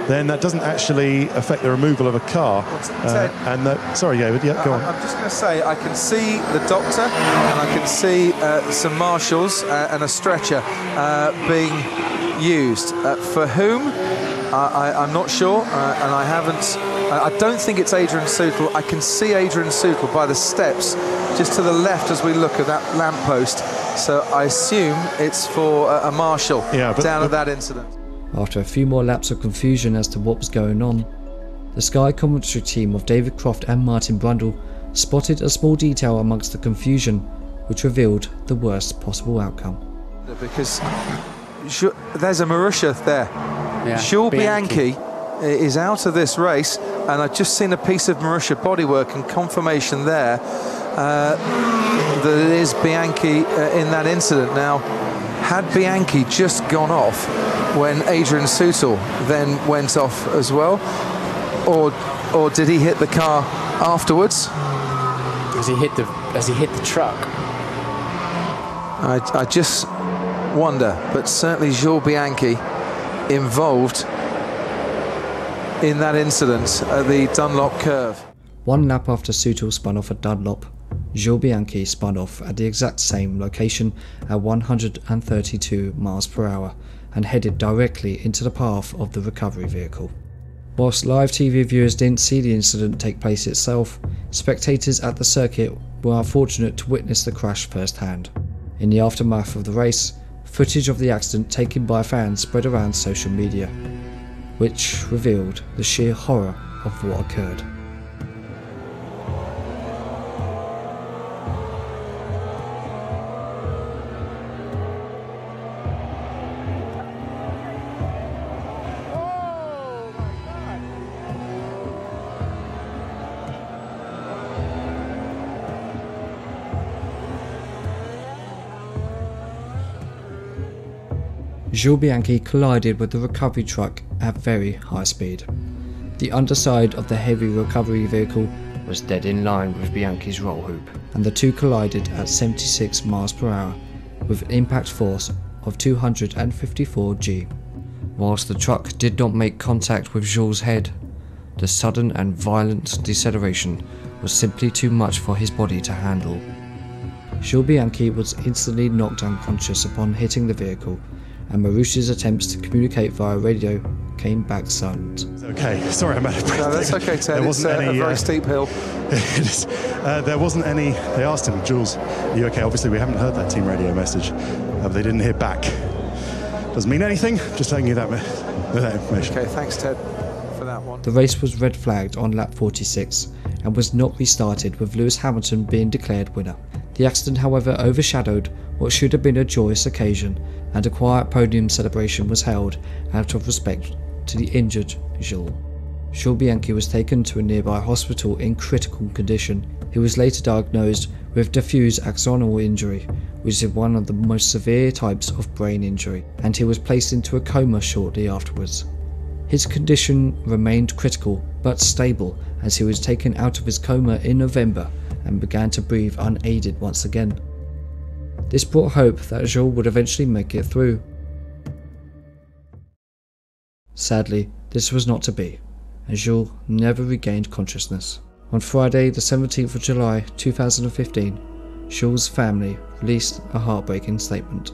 then that doesn't actually affect the removal of a car. Sorry, David, yeah, go on. I'm just going to say, I can see the doctor and I can see some marshals and a stretcher being used. For whom? I'm not sure, and I don't think it's Adrian Sutil. I can see Adrian Sutil by the steps just to the left as we look at that lamppost. So I assume it's for a marshal down at that incident. After a few more laps of confusion as to what was going on, the Sky commentary team of David Croft and Martin Brundle spotted a small detail amongst the confusion which revealed the worst possible outcome. Because there's a Marussia there. Yeah, Jules Bianchi is out of this race, and I've just seen a piece of Marussia bodywork and confirmation there that it is Bianchi in that incident. Now, had Bianchi just gone off when Adrian Sutil then went off as well, or did he hit the car afterwards? As he hit the truck. I just wonder, but certainly Jules Bianchi involved in that incident at the Dunlop curve. One lap after Sutil spun off at Dunlop, Jules Bianchi spun off at the exact same location at 132 miles per hour and headed directly into the path of the recovery vehicle. Whilst live TV viewers didn't see the incident take place itself, spectators at the circuit were unfortunate to witness the crash firsthand. In the aftermath of the race, footage of the accident taken by fans spread around social media, which revealed the sheer horror of what occurred. Jules Bianchi collided with the recovery truck at very high speed. The underside of the heavy recovery vehicle was dead in line with Bianchi's roll hoop, and the two collided at 76 miles per hour with an impact force of 254 G. Whilst the truck did not make contact with Jules' head, the sudden and violent deceleration was simply too much for his body to handle. Jules Bianchi was instantly knocked unconscious upon hitting the vehicle, and Marussia's attempts to communicate via radio came back silent. Okay, sorry I'm out of breath. No, that's okay, Ted. There wasn't a very steep hill. It is. There wasn't any. They asked him, Jules, are you okay? Obviously we haven't heard that team radio message, but they didn't hear back. Doesn't mean anything, just telling you that information. Okay, thanks Ted for that one. The race was red flagged on lap 46 and was not restarted, with Lewis Hamilton being declared winner. The accident, however, overshadowed what should have been a joyous occasion, and a quiet podium celebration was held out of respect to the injured Jules. Jules Bianchi was taken to a nearby hospital in critical condition. He was later diagnosed with diffuse axonal injury, which is one of the most severe types of brain injury, and he was placed into a coma shortly afterwards. His condition remained critical but stable as he was taken out of his coma in November and began to breathe unaided once again. This brought hope that Jules would eventually make it through. Sadly, this was not to be, and Jules never regained consciousness. On Friday, the 17th of July 2015, Jules' family released a heartbreaking statement.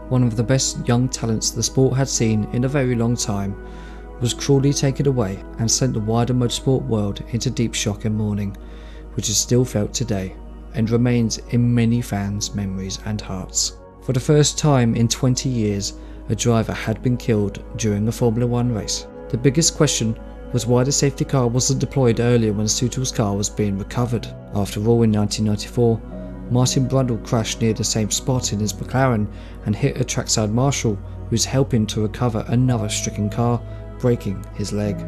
One of the best young talents the sport had seen in a very long time was cruelly taken away and sent the wider motorsport world into deep shock and mourning, which is still felt today and remains in many fans' memories and hearts. For the first time in 20 years, a driver had been killed during a Formula 1 race. The biggest question was why the safety car wasn't deployed earlier when Sutil's car was being recovered. After all, in 1994, Martin Brundle crashed near the same spot in his McLaren and hit a trackside marshal who was helping to recover another stricken car, breaking his leg.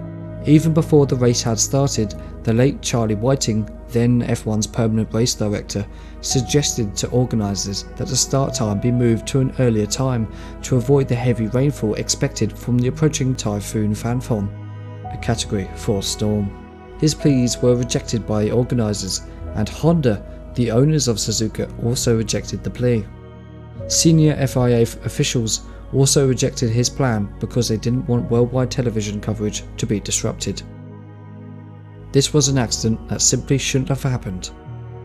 Even before the race had started, the late Charlie Whiting then F1's permanent race director, suggested to organisers that the start time be moved to an earlier time to avoid the heavy rainfall expected from the approaching Typhoon Fanfon, a Category 4 storm. His pleas were rejected by the organisers, and Honda, the owners of Suzuka, also rejected the plea. Senior FIA officials also rejected his plan because they didn't want worldwide television coverage to be disrupted. This was an accident that simply shouldn't have happened,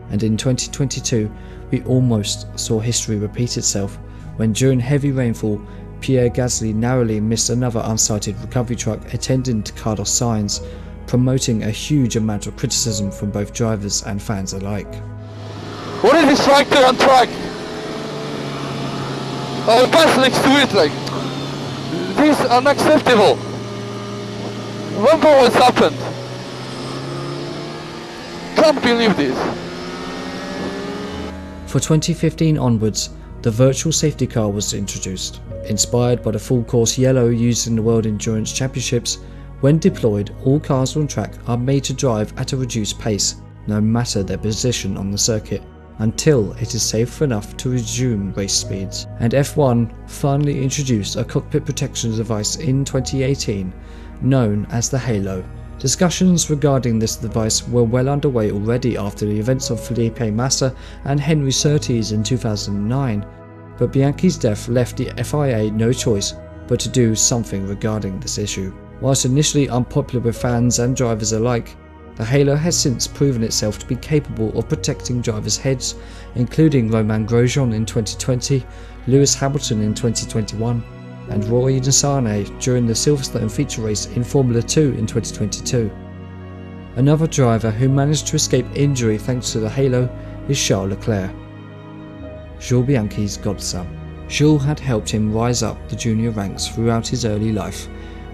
and in 2022 we almost saw history repeat itself when during heavy rainfall Pierre Gasly narrowly missed another unsighted recovery truck attending to Carlos Sainz, promoting a huge amount of criticism from both drivers and fans alike. What is this tractor on track? I'll pass next to it, like, this is unacceptable. Wonder what's happened. Can't believe this. For 2015 onwards, the virtual safety car was introduced. Inspired by the full course yellow used in the World Endurance Championships, when deployed, all cars on track are made to drive at a reduced pace, no matter their position on the circuit, until it is safe enough to resume race speeds. And F1 finally introduced a cockpit protection device in 2018, known as the Halo. Discussions regarding this device were well underway already after the events of Felipe Massa and Henry Surtees in 2009, but Bianchi's death left the FIA no choice but to do something regarding this issue. Whilst initially unpopular with fans and drivers alike, the Halo has since proven itself to be capable of protecting drivers' heads, including Romain Grosjean in 2020, Lewis Hamilton in 2021, and Roy Nissane during the Silverstone feature race in Formula 2 in 2022. Another driver who managed to escape injury thanks to the Halo is Charles Leclerc, Jules Bianchi's godson. Jules had helped him rise up the junior ranks throughout his early life,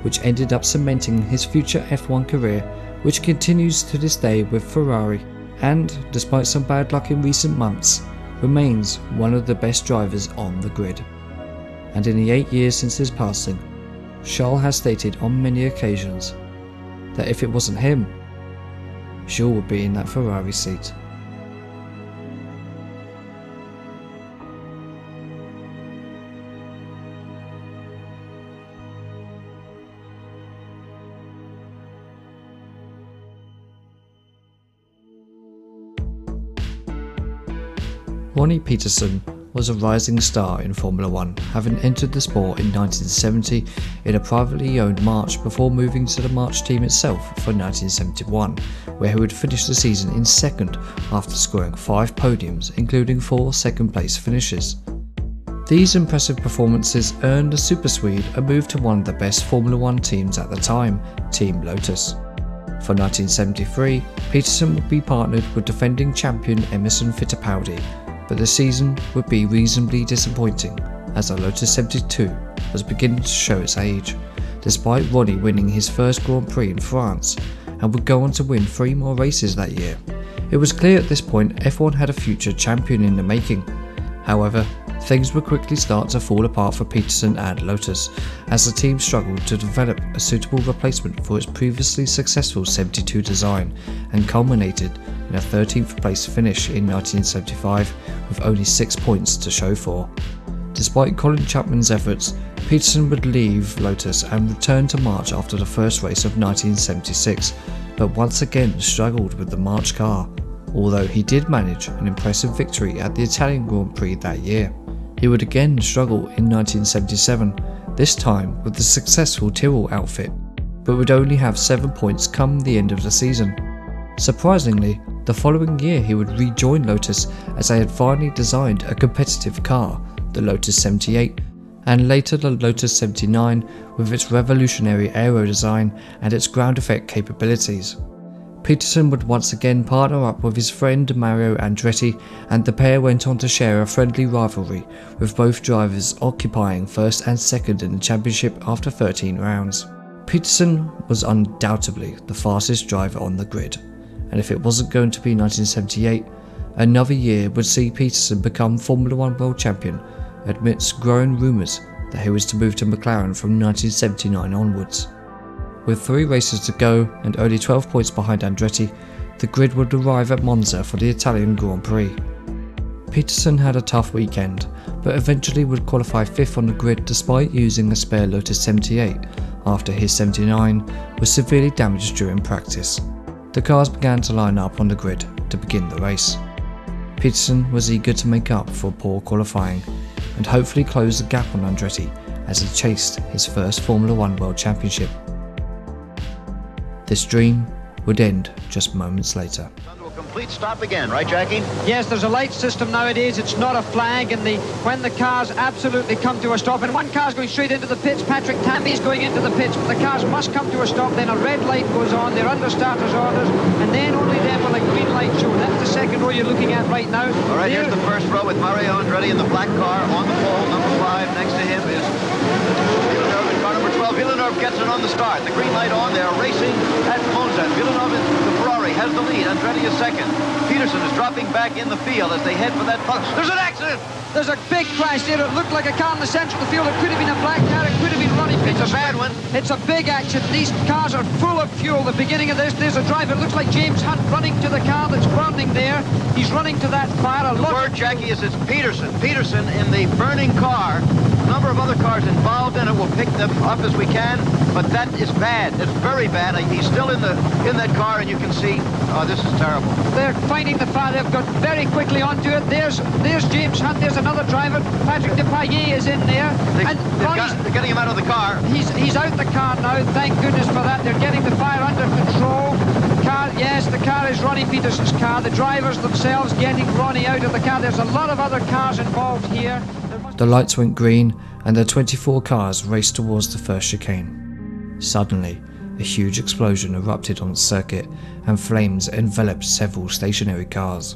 which ended up cementing his future F1 career, which continues to this day with Ferrari, and, despite some bad luck in recent months, remains one of the best drivers on the grid. And in the 8 years since his passing, Charles has stated on many occasions that if it wasn't him, Jules would be in that Ferrari seat. Ronnie Peterson was a rising star in Formula 1, having entered the sport in 1970 in a privately owned March before moving to the March team itself for 1971, where he would finish the season in second after scoring 5 podiums, including 4 second-place finishes. These impressive performances earned the Super Swede a move to one of the best Formula 1 teams at the time, Team Lotus. For 1973, Peterson would be partnered with defending champion Emerson Fittipaldi, but the season would be reasonably disappointing as the Lotus 72 was beginning to show its age, despite Ronnie winning his first Grand Prix in France and would go on to win 3 more races that year. It was clear at this point F1 had a future champion in the making. However, things would quickly start to fall apart for Peterson and Lotus as the team struggled to develop a suitable replacement for its previously successful 72 design, and culminated in a 13th place finish in 1975 with only 6 points to show for. Despite Colin Chapman's efforts, Peterson would leave Lotus and return to March after the first race of 1976, but once again struggled with the March car, although he did manage an impressive victory at the Italian Grand Prix that year. He would again struggle in 1977, this time with the successful Tyrrell outfit, but would only have 7 points come the end of the season. Surprisingly, the following year he would rejoin Lotus as they had finally designed a competitive car, the Lotus 78, and later the Lotus 79 with its revolutionary aero design and its ground effect capabilities. Peterson would once again partner up with his friend Mario Andretti, and the pair went on to share a friendly rivalry, with both drivers occupying first and second in the championship after 13 rounds. Peterson was undoubtedly the fastest driver on the grid, and if it wasn't going to be 1978, another year would see Peterson become Formula 1 World Champion, amidst growing rumours that he was to move to McLaren from 1979 onwards. With 3 races to go and only 12 points behind Andretti, the grid would arrive at Monza for the Italian Grand Prix. Peterson had a tough weekend, but eventually would qualify 5th on the grid despite using a spare Lotus 78 after his 79 was severely damaged during practice. The cars began to line up on the grid to begin the race. Peterson was eager to make up for poor qualifying and hopefully close the gap on Andretti as he chased his first Formula 1 World Championship. This dream would end just moments later. Complete stop again, right, Jackie? Yes, there's a light system nowadays. It's not a flag, and when the cars absolutely come to a stop, and one car's going straight into the pits, Patrick Tammy's going into the pits, but the cars must come to a stop, then a red light goes on, they're under starter's orders, and then only then will a green light show. That's the second row you're looking at right now. All right, here's the first row with Mario Andretti in the black car on the pole, number 5. Next to him is Villeneuve in car number 12. Villeneuve gets it on the start. The green light on. They are racing at Monza. Villeneuve, the Ferrari, has the lead. Andretti is second. Peterson is dropping back in the field as they head for that tunnel. There's an accident! There's a big crash there. It looked like a car in the centre of the field. It could have been a black car. It could have been Ronnie Peterson. It's a bad one. It's a big accident. These cars are full of fuel. The beginning of this, there's a driver. It looks like James Hunt running to the car that's burning there. He's running to that fire. The word, Jackie, is it's Peterson. Peterson in the burning car. A number of other cars involved in it. We'll pick them up as we can, but that is bad. It's very bad. He's still in that car, and you can see, oh, this is terrible. They're finding the fire. They've got very quickly onto it. There's James Hunt. There's another driver. Patrick Depailler is in there. They're getting him out of the car. He's out the car now. Thank goodness for that. They're getting the fire under control. Yes, the car is Ronnie Peterson's car. The drivers themselves getting Ronnie out of the car. There's a lot of other cars involved here. The lights went green and the 24 cars raced towards the first chicane. Suddenly, a huge explosion erupted on the circuit and flames enveloped several stationary cars.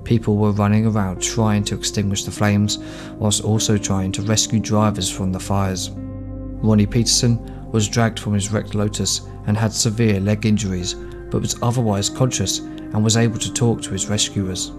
People were running around trying to extinguish the flames whilst also trying to rescue drivers from the fires. Ronnie Peterson was dragged from his wrecked Lotus and had severe leg injuries, but was otherwise conscious and was able to talk to his rescuers.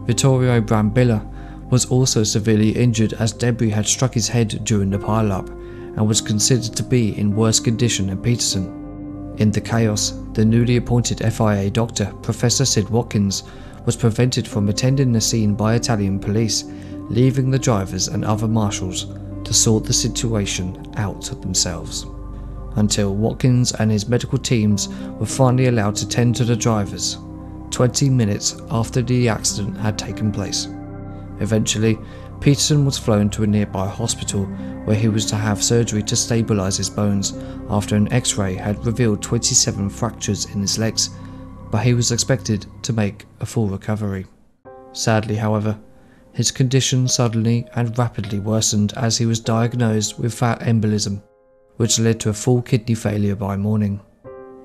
Vittorio Brambilla was also severely injured as debris had struck his head during the pile-up and was considered to be in worse condition than Peterson. In the chaos, the newly appointed FIA doctor, Professor Sid Watkins, was prevented from attending the scene by Italian police, leaving the drivers and other marshals to sort the situation out themselves, until Watkins and his medical teams were finally allowed to tend to the drivers, 20 minutes after the accident had taken place. Eventually, Peterson was flown to a nearby hospital where he was to have surgery to stabilise his bones after an X-ray had revealed 27 fractures in his legs, but he was expected to make a full recovery. Sadly, however, his condition suddenly and rapidly worsened as he was diagnosed with fat embolism, which led to a full kidney failure by morning.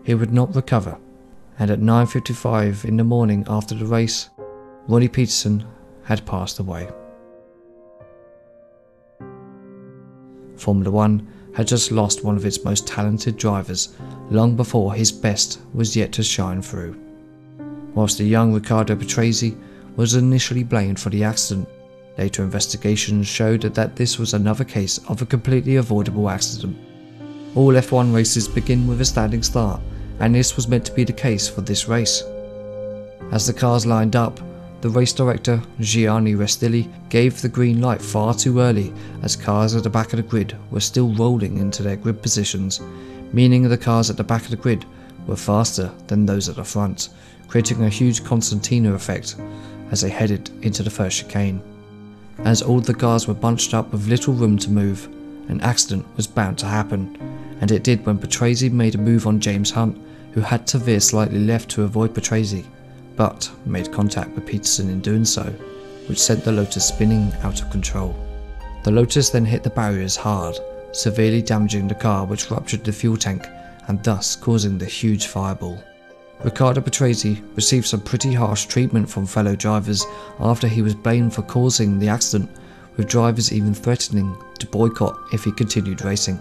He would not recover, and at 9:55 in the morning after the race, Ronnie Peterson had passed away. Formula 1 had just lost one of its most talented drivers long before his best was yet to shine through. Whilst the young Riccardo Paletti was initially blamed for the accident, later investigations showed that this was another case of a completely avoidable accident. All F1 races begin with a standing start, and this was meant to be the case for this race. As the cars lined up, the race director, Gianni Restilli, gave the green light far too early as cars at the back of the grid were still rolling into their grid positions, meaning the cars at the back of the grid were faster than those at the front, creating a huge concertina effect as they headed into the first chicane. As all the cars were bunched up with little room to move, an accident was bound to happen, and it did when Pryce made a move on James Hunt, who had to veer slightly left to avoid Pryce, but made contact with Peterson in doing so, which sent the Lotus spinning out of control. The Lotus then hit the barriers hard, severely damaging the car, which ruptured the fuel tank and thus causing the huge fireball. Riccardo Paletti received some pretty harsh treatment from fellow drivers after he was blamed for causing the accident, with drivers even threatening to boycott if he continued racing.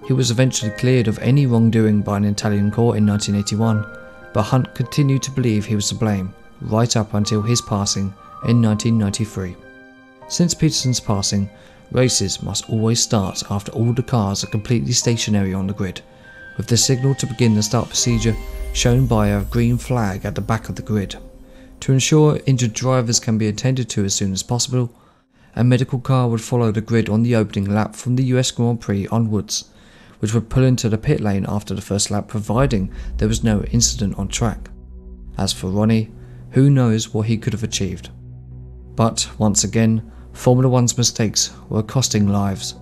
He was eventually cleared of any wrongdoing by an Italian court in 1981, but Hunt continued to believe he was to blame, right up until his passing in 1993. Since Peterson's passing, races must always start after all the cars are completely stationary on the grid, with the signal to begin the start procedure shown by a green flag at the back of the grid. To ensure injured drivers can be attended to as soon as possible, a medical car would follow the grid on the opening lap from the US Grand Prix onwards, which would pull into the pit lane after the first lap providing there was no incident on track. As for Ronnie, who knows what he could have achieved. But once again, Formula One's mistakes were costing lives,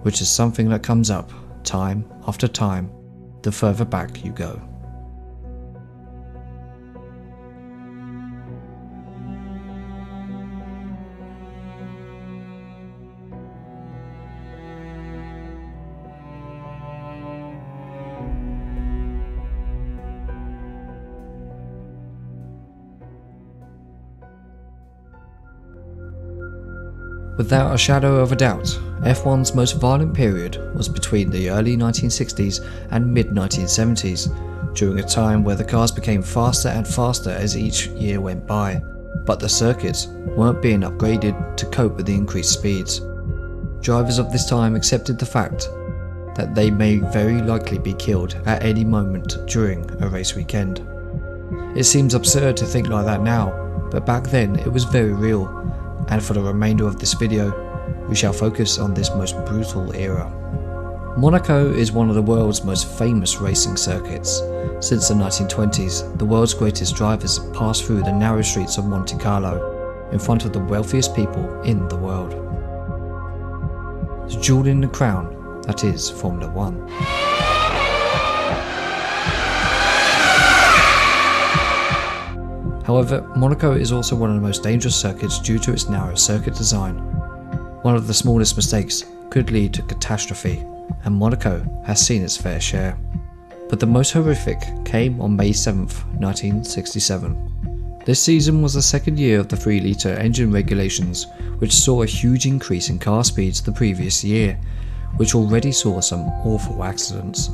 which is something that comes up time after time the further back you go. Without a shadow of a doubt, F1's most violent period was between the early 1960s and mid-1970s, during a time where the cars became faster and faster as each year went by, but the circuits weren't being upgraded to cope with the increased speeds. Drivers of this time accepted the fact that they may very likely be killed at any moment during a race weekend. It seems absurd to think like that now, but back then it was very real. And for the remainder of this video, we shall focus on this most brutal era. Monaco is one of the world's most famous racing circuits. Since the 1920s, the world's greatest drivers passed through the narrow streets of Monte Carlo, in front of the wealthiest people in the world. The jewel in the crown, that is Formula One. However, Monaco is also one of the most dangerous circuits due to its narrow circuit design. One of the smallest mistakes could lead to catastrophe, and Monaco has seen its fair share. But the most horrific came on May 7th, 1967. This season was the second year of the 3-litre engine regulations, which saw a huge increase in car speeds the previous year, which already saw some awful accidents.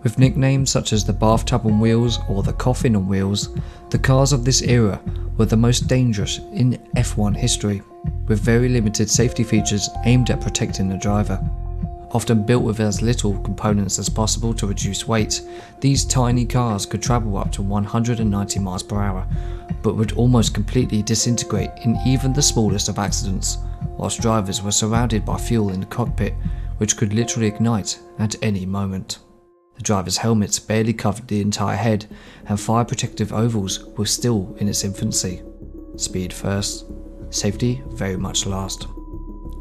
With nicknames such as the bathtub on wheels or the coffin on wheels, the cars of this era were the most dangerous in F1 history, with very limited safety features aimed at protecting the driver. Often built with as little components as possible to reduce weight, these tiny cars could travel up to 190 miles per hour, but would almost completely disintegrate in even the smallest of accidents, whilst drivers were surrounded by fuel in the cockpit, which could literally ignite at any moment. The driver's helmets barely covered the entire head, and fire protective ovals were still in its infancy. Speed first, safety very much last.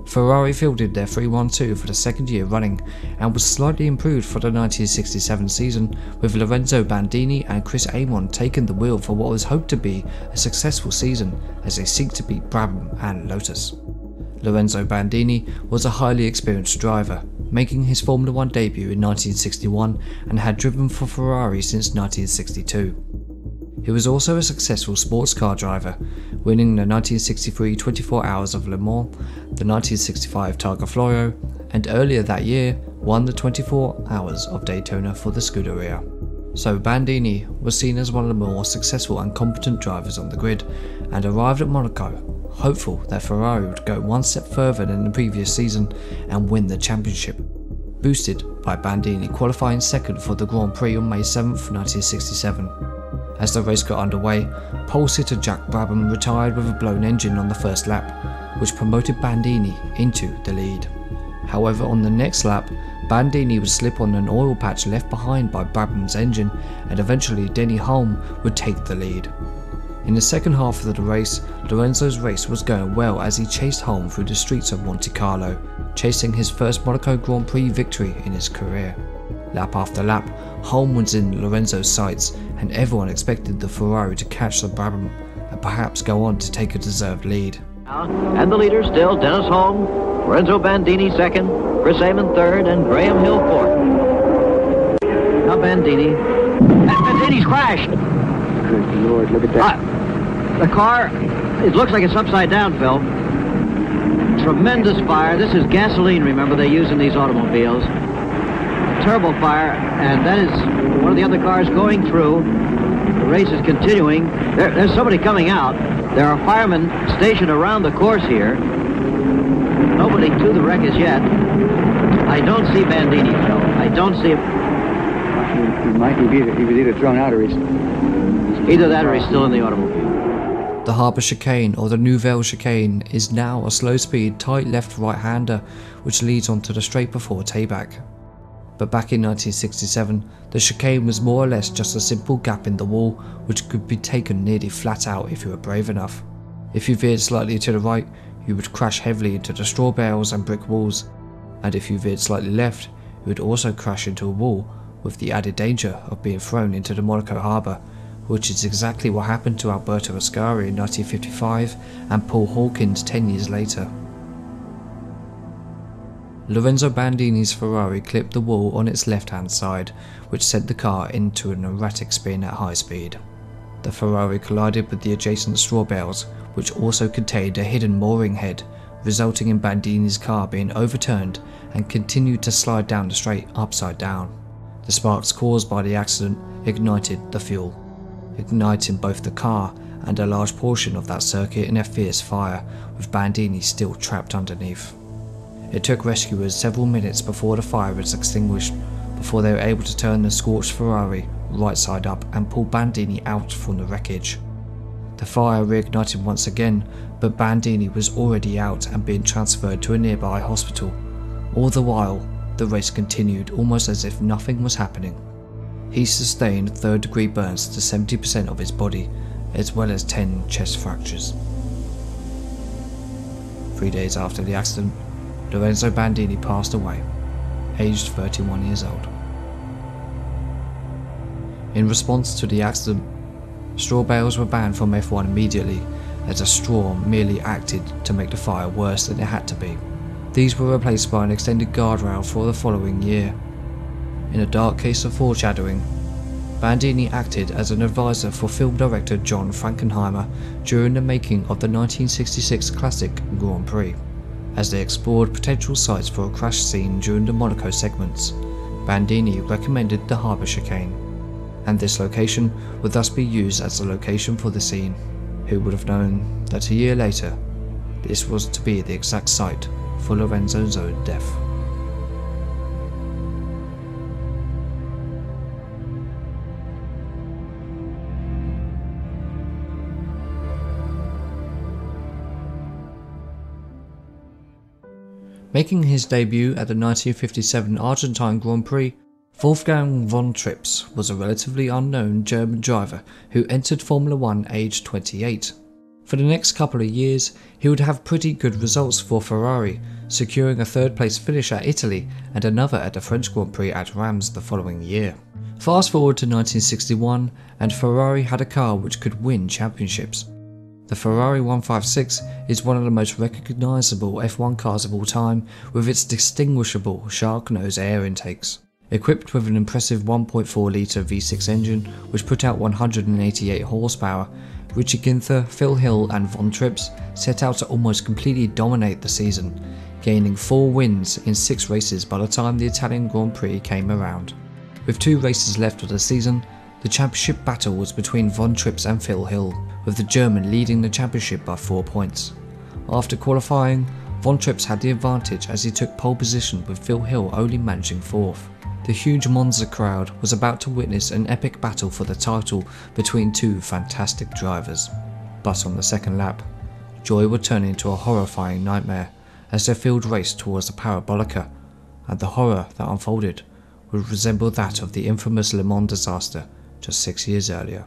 Ferrari fielded their 312 for the second year running and was slightly improved for the 1967 season, with Lorenzo Bandini and Chris Amon taking the wheel for what was hoped to be a successful season as they seek to beat Brabham and Lotus. Lorenzo Bandini was a highly experienced driver, making his Formula One debut in 1961 and had driven for Ferrari since 1962. He was also a successful sports car driver, winning the 1963 24 Hours of Le Mans, the 1965 Targa Florio, and earlier that year won the 24 Hours of Daytona for the Scuderia. So Bandini was seen as one of the more successful and competent drivers on the grid, and arrived at Monaco hopeful that Ferrari would go one step further than the previous season and win the championship, boosted by Bandini qualifying second for the Grand Prix on May 7th, 1967. As the race got underway, pole sitter Jack Brabham retired with a blown engine on the first lap, which promoted Bandini into the lead. However, on the next lap, Bandini would slip on an oil patch left behind by Brabham's engine, and eventually Denny Hulme would take the lead. In the second half of the race, Lorenzo's race was going well as he chased Hulme through the streets of Monte Carlo, chasing his first Monaco Grand Prix victory in his career. Lap after lap, Hulme was in Lorenzo's sights, and everyone expected the Ferrari to catch the Brabham and perhaps go on to take a deserved lead. And the leader still Dennis Hulme, Lorenzo Bandini second, Chris Amon third, and Graham Hill fourth. Now Bandini. And Bandini's crashed. Good Lord, look at that. The car, it looks like it's upside down, Phil. Tremendous fire. This is gasoline, remember, they use in these automobiles. Terrible fire, and that is one of the other cars going through. The race is continuing. There's somebody coming out. There are firemen stationed around the course here. Nobody to the wreck as yet. I don't see Bandini, Phil. I don't see him. He was either thrown out or he's... Either that or he's still in the automobile. The Harbour chicane, or the Nouvelle chicane, is now a slow-speed, tight left right-hander which leads onto the straight before Tayback. But back in 1967, the chicane was more or less just a simple gap in the wall which could be taken nearly flat out if you were brave enough. If you veered slightly to the right, you would crash heavily into the straw bales and brick walls, and if you veered slightly left, you would also crash into a wall, with the added danger of being thrown into the Monaco harbour, which is exactly what happened to Alberto Ascari in 1955 and Paul Hawkins 10 years later. Lorenzo Bandini's Ferrari clipped the wall on its left-hand side, which sent the car into an erratic spin at high speed. The Ferrari collided with the adjacent straw bales, which also contained a hidden mooring head, resulting in Bandini's car being overturned and continued to slide down the straight upside down. The sparks caused by the accident ignited the fuel, igniting both the car and a large portion of that circuit in a fierce fire, with Bandini still trapped underneath. It took rescuers several minutes before the fire was extinguished, before they were able to turn the scorched Ferrari right side up and pull Bandini out from the wreckage. The fire reignited once again, but Bandini was already out and being transferred to a nearby hospital. All the while, the race continued almost as if nothing was happening. He sustained third-degree burns to 70% of his body, as well as 10 chest fractures. 3 days after the accident, Lorenzo Bandini passed away, aged 31 years old. In response to the accident, straw bales were banned from F1 immediately, as a straw merely acted to make the fire worse than it had to be. These were replaced by an extended guardrail for the following year. In a dark case of foreshadowing, Bandini acted as an advisor for film director John Frankenheimer during the making of the 1966 classic Grand Prix. As they explored potential sites for a crash scene during the Monaco segments, Bandini recommended the harbour chicane, and this location would thus be used as the location for the scene. Who would have known that a year later, this was to be the exact site for Lorenzo's own death. Making his debut at the 1957 Argentine Grand Prix, Wolfgang Von Trips was a relatively unknown German driver who entered Formula 1 aged 28. For the next couple of years, he would have pretty good results for Ferrari, securing a third-place finish at Italy and another at the French Grand Prix at Reims the following year. Fast forward to 1961, and Ferrari had a car which could win championships. The Ferrari 156 is one of the most recognisable F1 cars of all time, with its distinguishable shark nose air intakes. Equipped with an impressive 1.4 litre V6 engine which put out 188 horsepower, Richie Ginther, Phil Hill and Von Trips set out to almost completely dominate the season, gaining 4 wins in 6 races by the time the Italian Grand Prix came around. With 2 races left of the season, the championship battle was between Von Trips and Phil Hill, with the German leading the championship by 4 points. After qualifying, Von Trips had the advantage as he took pole position, with Phil Hill only managing 4th. The huge Monza crowd was about to witness an epic battle for the title between 2 fantastic drivers. But on the second lap, joy would turn into a horrifying nightmare as their field raced towards the Parabolica, and the horror that unfolded would resemble that of the infamous Le Mans disaster just 6 years earlier.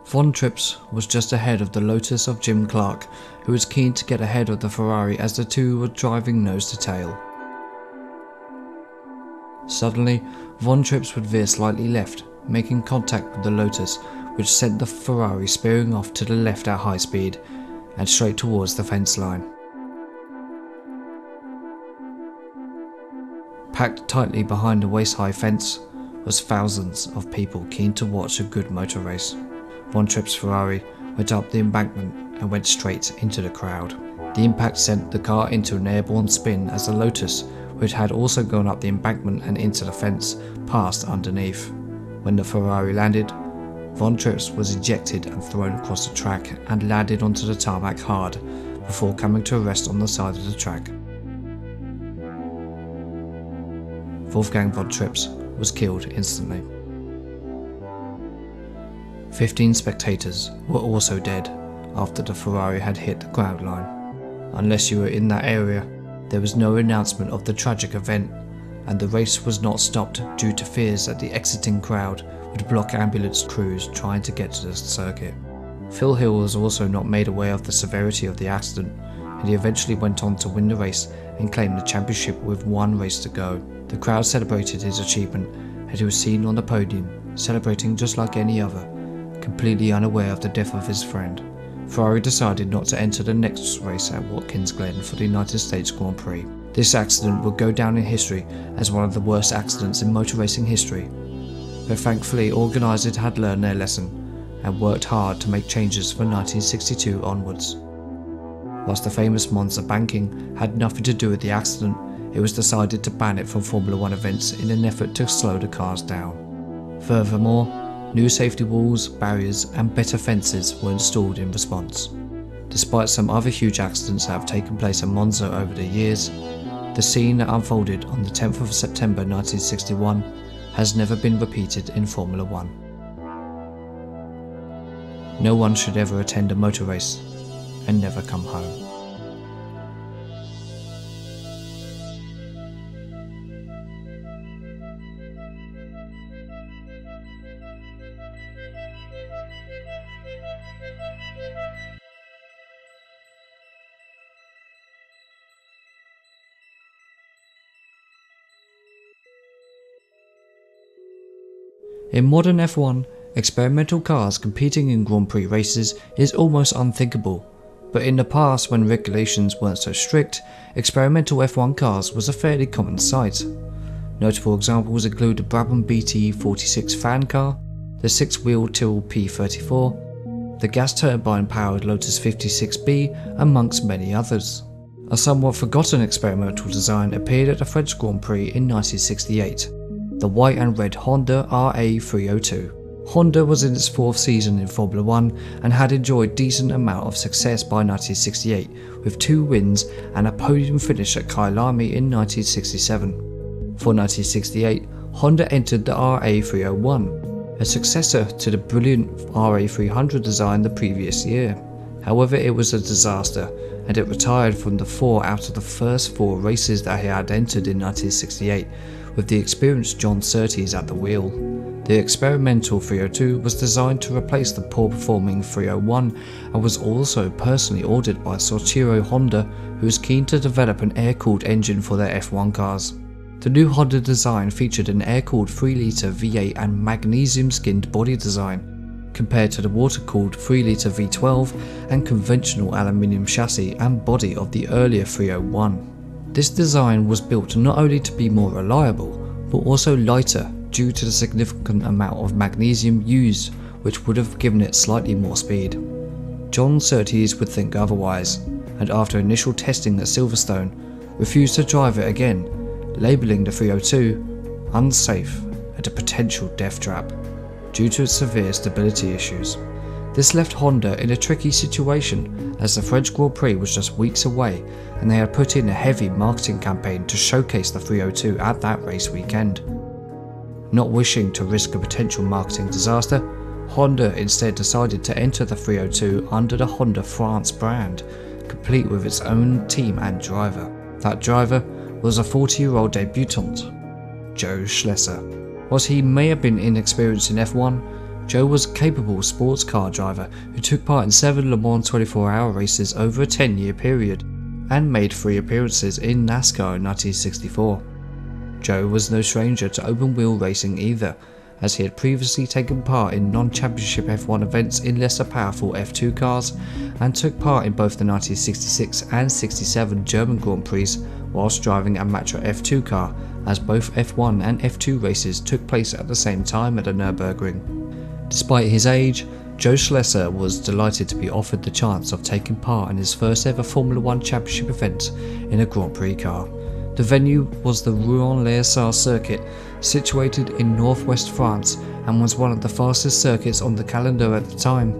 Von Trips was just ahead of the Lotus of Jim Clark, who was keen to get ahead of the Ferrari as the two were driving nose to tail. Suddenly, Von Trips would veer slightly left, making contact with the Lotus, which sent the Ferrari spearing off to the left at high speed and straight towards the fence line. Packed tightly behind the waist-high fence was thousands of people keen to watch a good motor race. Von Trips' Ferrari went up the embankment and went straight into the crowd. The impact sent the car into an airborne spin as the Lotus, which had also gone up the embankment and into the fence, passed underneath. When the Ferrari landed, Von Trips was ejected and thrown across the track and landed onto the tarmac hard before coming to a rest on the side of the track. Wolfgang Von Trips was killed instantly. 15 spectators were also dead after the Ferrari had hit the ground line. Unless you were in that area, there was no announcement of the tragic event, and the race was not stopped due to fears that the exiting crowd would block ambulance crews trying to get to the circuit. Phil Hill was also not made aware of the severity of the accident, and he eventually went on to win the race and claim the championship with one race to go. The crowd celebrated his achievement, and he was seen on the podium, celebrating just like any other, completely unaware of the death of his friend. Ferrari decided not to enter the next race at Watkins Glen for the United States Grand Prix. This accident would go down in history as one of the worst accidents in motor racing history, but thankfully organisers had learned their lesson and worked hard to make changes from 1962 onwards. Whilst the famous Monza banking had nothing to do with the accident, it was decided to ban it from Formula 1 events in an effort to slow the cars down. Furthermore, new safety walls, barriers and better fences were installed in response. Despite some other huge accidents that have taken place at Monza over the years, the scene that unfolded on the 10th of September 1961 has never been repeated in Formula 1. No one should ever attend a motor race and never come home. In modern F1, experimental cars competing in Grand Prix races is almost unthinkable, but in the past when regulations weren't so strict, experimental F1 cars was a fairly common sight. Notable examples include the Brabham BT46 fan car, the 6-wheel Tyrrell P34, the gas turbine powered Lotus 56B amongst many others. A somewhat forgotten experimental design appeared at the French Grand Prix in 1968. The white and red Honda RA302. Honda was in its fourth season in Formula 1 and had enjoyed decent amount of success by 1968 with 2 wins and a podium finish at Kyalami in 1967. For 1968, Honda entered the RA301, a successor to the brilliant RA300 design the previous year. However, it was a disaster and it retired from the 4 out of the first 4 races that it had entered in 1968. With the experienced John Surtees at the wheel. The experimental 302 was designed to replace the poor performing 301 and was also personally ordered by Soichiro Honda, who was keen to develop an air-cooled engine for their F1 cars. The new Honda design featured an air-cooled 3-litre V8 and magnesium-skinned body design, compared to the water-cooled 3-litre V12 and conventional aluminium chassis and body of the earlier 301. This design was built not only to be more reliable, but also lighter due to the significant amount of magnesium used, which would have given it slightly more speed. John Surtees would think otherwise, and after initial testing at Silverstone, refused to drive it again, labelling the 302 unsafe and a potential death trap, due to its severe stability issues. This left Honda in a tricky situation as the French Grand Prix was just weeks away and they had put in a heavy marketing campaign to showcase the 302 at that race weekend. Not wishing to risk a potential marketing disaster, Honda instead decided to enter the 302 under the Honda France brand, complete with its own team and driver. That driver was a 40-year-old debutant, Joe Schlesser. Whilst he may have been inexperienced in F1, Joe was a capable sports car driver who took part in 7 Le Mans 24-hour races over a 10-year period and made 3 appearances in NASCAR in 1964. Joe was no stranger to open-wheel racing either, as he had previously taken part in non-championship F1 events in lesser powerful F2 cars and took part in both the 1966 and 67 German Grand Prix whilst driving a Matra F2 car, as both F1 and F2 races took place at the same time at the Nürburgring. Despite his age, Joe Schlesser was delighted to be offered the chance of taking part in his first ever Formula 1 championship event in a Grand Prix car. The venue was the Rouen-l'Essar circuit, situated in northwest France and was one of the fastest circuits on the calendar at the time,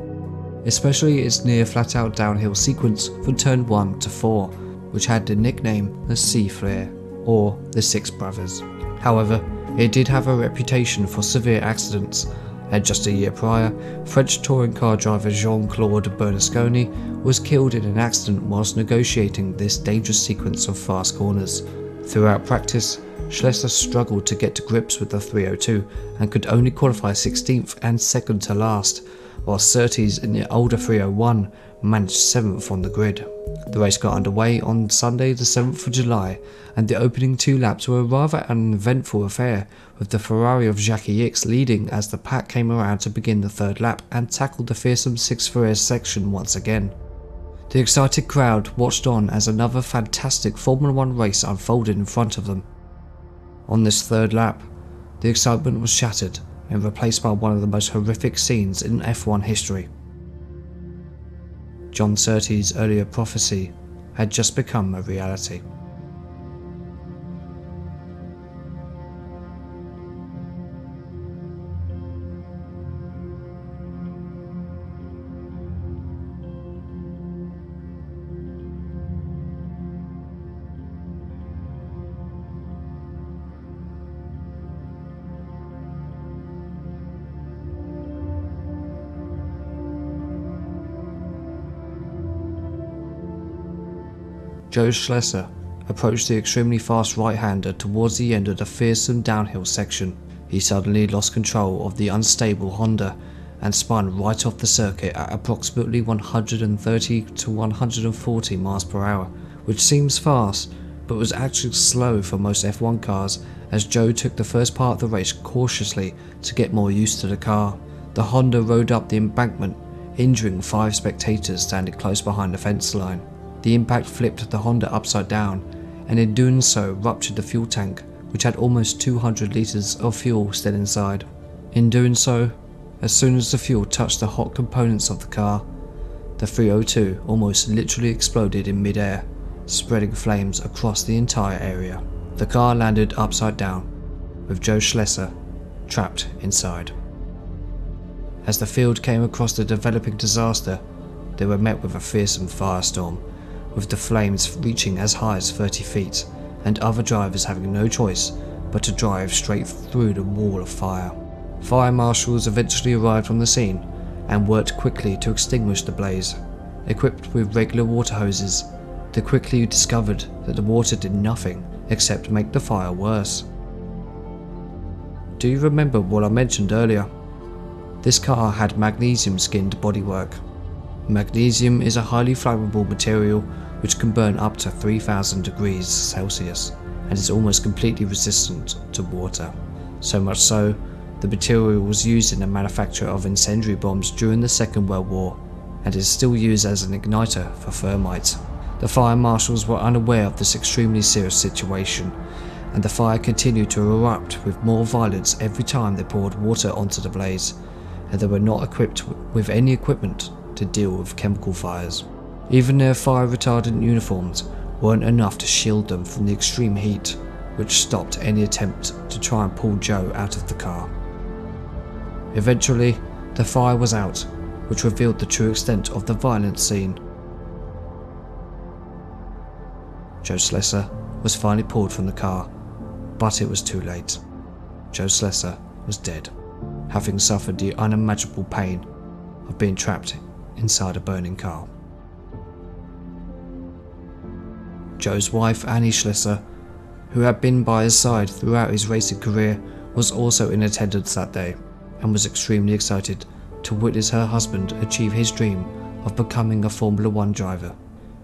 especially its near flat-out downhill sequence from turn 1 to 4, which had the nickname the Sea Flare, or the Six Brothers. However, it did have a reputation for severe accidents, and just a year prior, French touring car driver Jean-Claude Bernasconi was killed in an accident whilst negotiating this dangerous sequence of fast corners. Throughout practice, Schlesser struggled to get to grips with the 302 and could only qualify 16th and second to last, while Surtees in the older 301 managed 7th on the grid. The race got underway on Sunday the 7th of July, and the opening 2 laps were rather an eventful affair, with the Ferrari of Jacques Ickx leading as the pack came around to begin the 3rd lap and tackled the fearsome Six-Flare section once again. The excited crowd watched on as another fantastic Formula 1 race unfolded in front of them. On this 3rd lap, the excitement was shattered and replaced by one of the most horrific scenes in F1 history. John Surtees' earlier prophecy had just become a reality. Joe Schlesser approached the extremely fast right-hander towards the end of the fearsome downhill section. He suddenly lost control of the unstable Honda and spun right off the circuit at approximately 130 to 140 miles per hour, which seems fast but was actually slow for most F1 cars, as Joe took the first part of the race cautiously to get more used to the car. The Honda rode up the embankment, injuring 5 spectators standing close behind the fence line. The impact flipped the Honda upside down, and in doing so ruptured the fuel tank, which had almost 200 litres of fuel still inside. In doing so, as soon as the fuel touched the hot components of the car, the 302 almost literally exploded in mid-air, spreading flames across the entire area. The car landed upside down, with Joe Schlesser trapped inside. As the field came across the developing disaster, they were met with a fearsome firestorm, with the flames reaching as high as 30 feet, and other drivers having no choice but to drive straight through the wall of fire. Fire marshals eventually arrived on the scene and worked quickly to extinguish the blaze. Equipped with regular water hoses, they quickly discovered that the water did nothing except make the fire worse. Do you remember what I mentioned earlier? This car had magnesium skinned bodywork. Magnesium is a highly flammable material which can burn up to 3000 degrees Celsius and is almost completely resistant to water. So much so, the material was used in the manufacture of incendiary bombs during the Second World War and is still used as an igniter for thermite. The fire marshals were unaware of this extremely serious situation, and the fire continued to erupt with more violence every time they poured water onto the blaze, and they were not equipped with any equipment to deal with chemical fires. Even their fire retardant uniforms weren't enough to shield them from the extreme heat, which stopped any attempt to try and pull Joe out of the car. Eventually, the fire was out, which revealed the true extent of the violent scene. Joe Schlesser was finally pulled from the car, but it was too late. Joe Schlesser was dead, having suffered the unimaginable pain of being trapped inside a burning car. Joe's wife, Annie Schlesser, who had been by his side throughout his racing career, was also in attendance that day and was extremely excited to witness her husband achieve his dream of becoming a Formula 1 driver.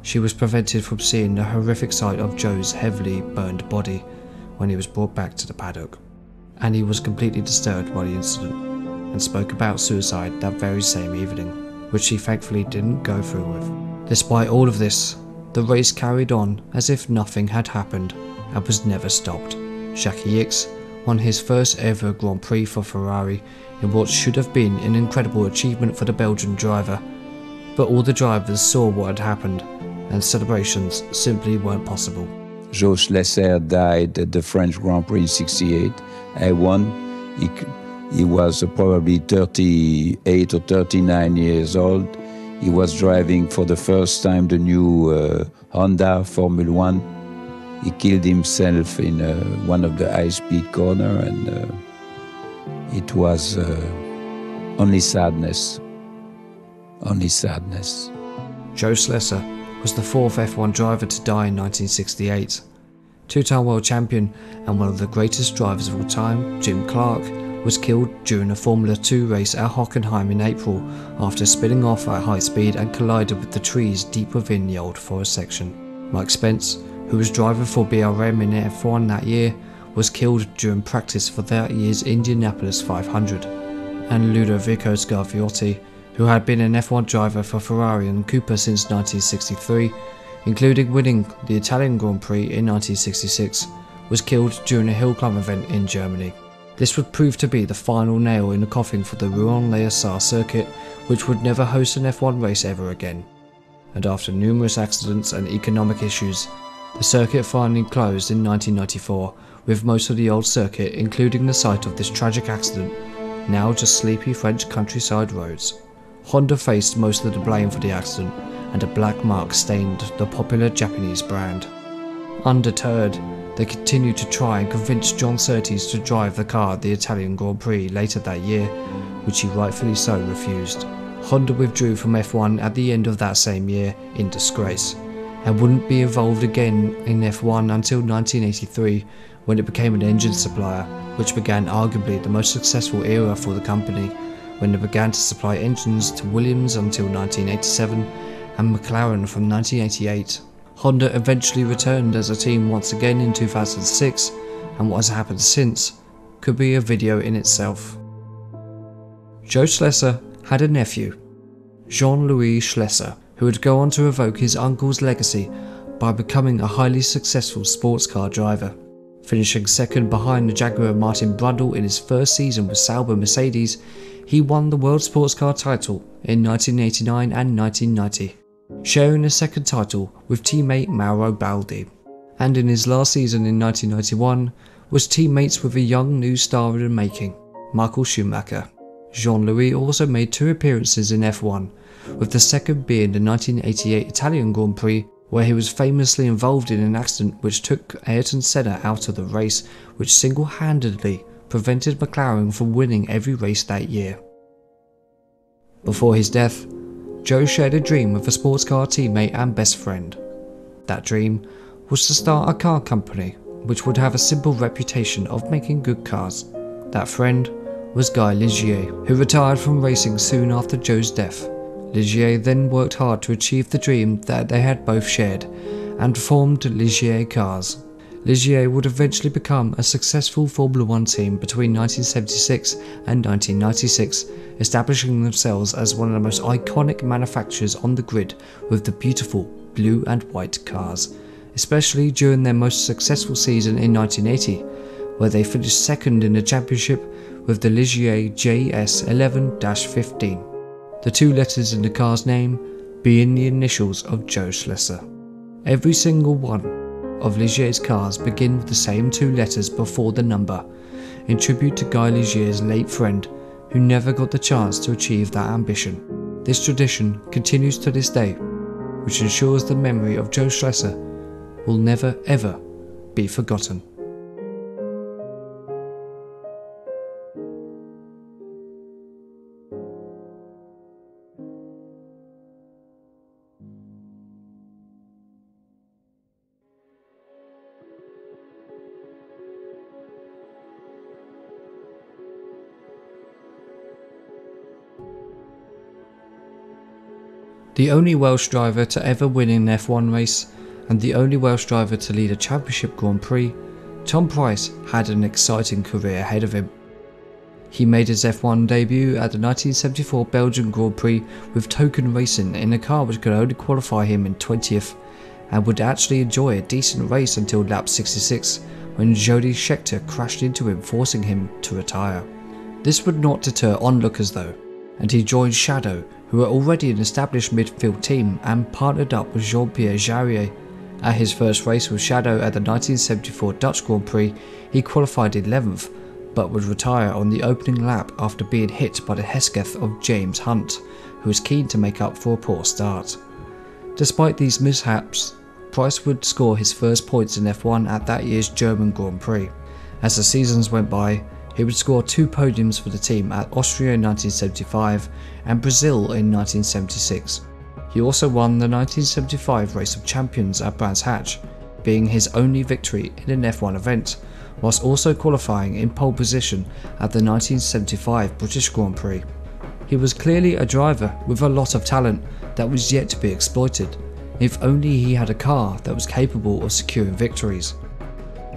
She was prevented from seeing the horrific sight of Joe's heavily burned body when he was brought back to the paddock. Annie was completely disturbed by the incident and spoke about suicide that very same evening, which she thankfully didn't go through with. Despite all of this, the race carried on as if nothing had happened and was never stopped. Jacques Ickx won his first ever Grand Prix for Ferrari in what should have been an incredible achievement for the Belgian driver, but all the drivers saw what had happened and celebrations simply weren't possible. Joe Schlesser died at the French Grand Prix in '68. I won. He was probably 38 or 39 years old. He was driving for the first time the new Honda Formula One. He killed himself in one of the high-speed corner, and it was only sadness. Only sadness. Joe Schlesser was the fourth F1 driver to die in 1968. Two-time world champion and one of the greatest drivers of all time, Jim Clark, was killed during a Formula 2 race at Hockenheim in April after spinning off at high speed and collided with the trees deep within the Old Forest section. Mike Spence, who was driver for BRM in F1 that year, was killed during practice for that year's Indianapolis 500. And Ludovico Scarfiotti, who had been an F1 driver for Ferrari and Cooper since 1963, including winning the Italian Grand Prix in 1966, was killed during a hill climb event in Germany. This would prove to be the final nail in the coffin for the Rouen-Les circuit, which would never host an F1 race ever again. And after numerous accidents and economic issues, the circuit finally closed in 1994, with most of the old circuit, including the site of this tragic accident, now just sleepy French countryside roads. Honda faced most of the blame for the accident, and a black mark stained the popular Japanese brand. Undeterred, they continued to try and convince John Surtees to drive the car at the Italian Grand Prix later that year, which he rightfully so refused. Honda withdrew from F1 at the end of that same year in disgrace, and wouldn't be involved again in F1 until 1983, when it became an engine supplier, which began arguably the most successful era for the company, when it began to supply engines to Williams until 1987 and McLaren from 1988. Honda eventually returned as a team once again in 2006, and what has happened since could be a video in itself. Joe Schlesser had a nephew, Jean-Louis Schlesser, who would go on to evoke his uncle's legacy by becoming a highly successful sports car driver. Finishing second behind the Jaguar Martin Brundle in his first season with Sauber Mercedes, he won the World Sports Car title in 1989 and 1990. Sharing a second title with teammate Mauro Baldi, and in his last season in 1991 was teammates with a young new star in the making, Michael Schumacher. Jean-Louis also made 2 appearances in F1, with the second being the 1988 Italian Grand Prix, where he was famously involved in an accident which took Ayrton Senna out of the race, which single-handedly prevented McLaren from winning every race that year. Before his death, Joe shared a dream with a sports car teammate and best friend. That dream was to start a car company which would have a simple reputation of making good cars. That friend was Guy Ligier, who retired from racing soon after Joe's death. Ligier then worked hard to achieve the dream that they had both shared, and formed Ligier Cars. Ligier would eventually become a successful Formula 1 team between 1976 and 1996, establishing themselves as one of the most iconic manufacturers on the grid with the beautiful blue and white cars, especially during their most successful season in 1980, where they finished second in the championship with the Ligier JS11-15, the 2 letters in the car's name being the initials of Joe Schlesser. Every single one of Ligier's cars begin with the same 2 letters before the number, in tribute to Guy Ligier's late friend, who never got the chance to achieve that ambition. This tradition continues to this day, which ensures the memory of Joe Schlesser will never ever be forgotten. The only Welsh driver to ever win an F1 race, and the only Welsh driver to lead a championship Grand Prix, Tom Pryce had an exciting career ahead of him. He made his F1 debut at the 1974 Belgian Grand Prix with token racing in a car which could only qualify him in 20th, and would actually enjoy a decent race until lap 66, when Jody Scheckter crashed into him, forcing him to retire. This would not deter onlookers though, and he joined Shadow, who were already an established midfield team, and partnered up with Jean-Pierre Jarier. At his first race with Shadow at the 1974 Dutch Grand Prix, he qualified 11th, but would retire on the opening lap after being hit by the Hesketh of James Hunt, who was keen to make up for a poor start. Despite these mishaps, Pryce would score his first points in F1 at that year's German Grand Prix. As the seasons went by, he would score 2 podiums for the team at Austria in 1975 and Brazil in 1976. He also won the 1975 Race of Champions at Brands Hatch, being his only victory in an F1 event, whilst also qualifying in pole position at the 1975 British Grand Prix. He was clearly a driver with a lot of talent that was yet to be exploited, if only he had a car that was capable of securing victories.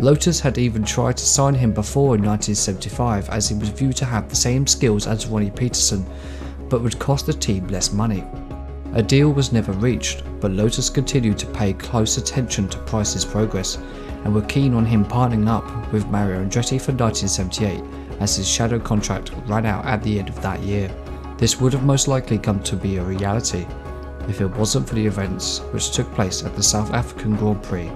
Lotus had even tried to sign him before in 1975 as he was viewed to have the same skills as Ronnie Peterson, but would cost the team less money. A deal was never reached, but Lotus continued to pay close attention to Pryce's progress and were keen on him partnering up with Mario Andretti for 1978 as his shadow contract ran out at the end of that year. This would have most likely come to be a reality if it wasn't for the events which took place at the South African Grand Prix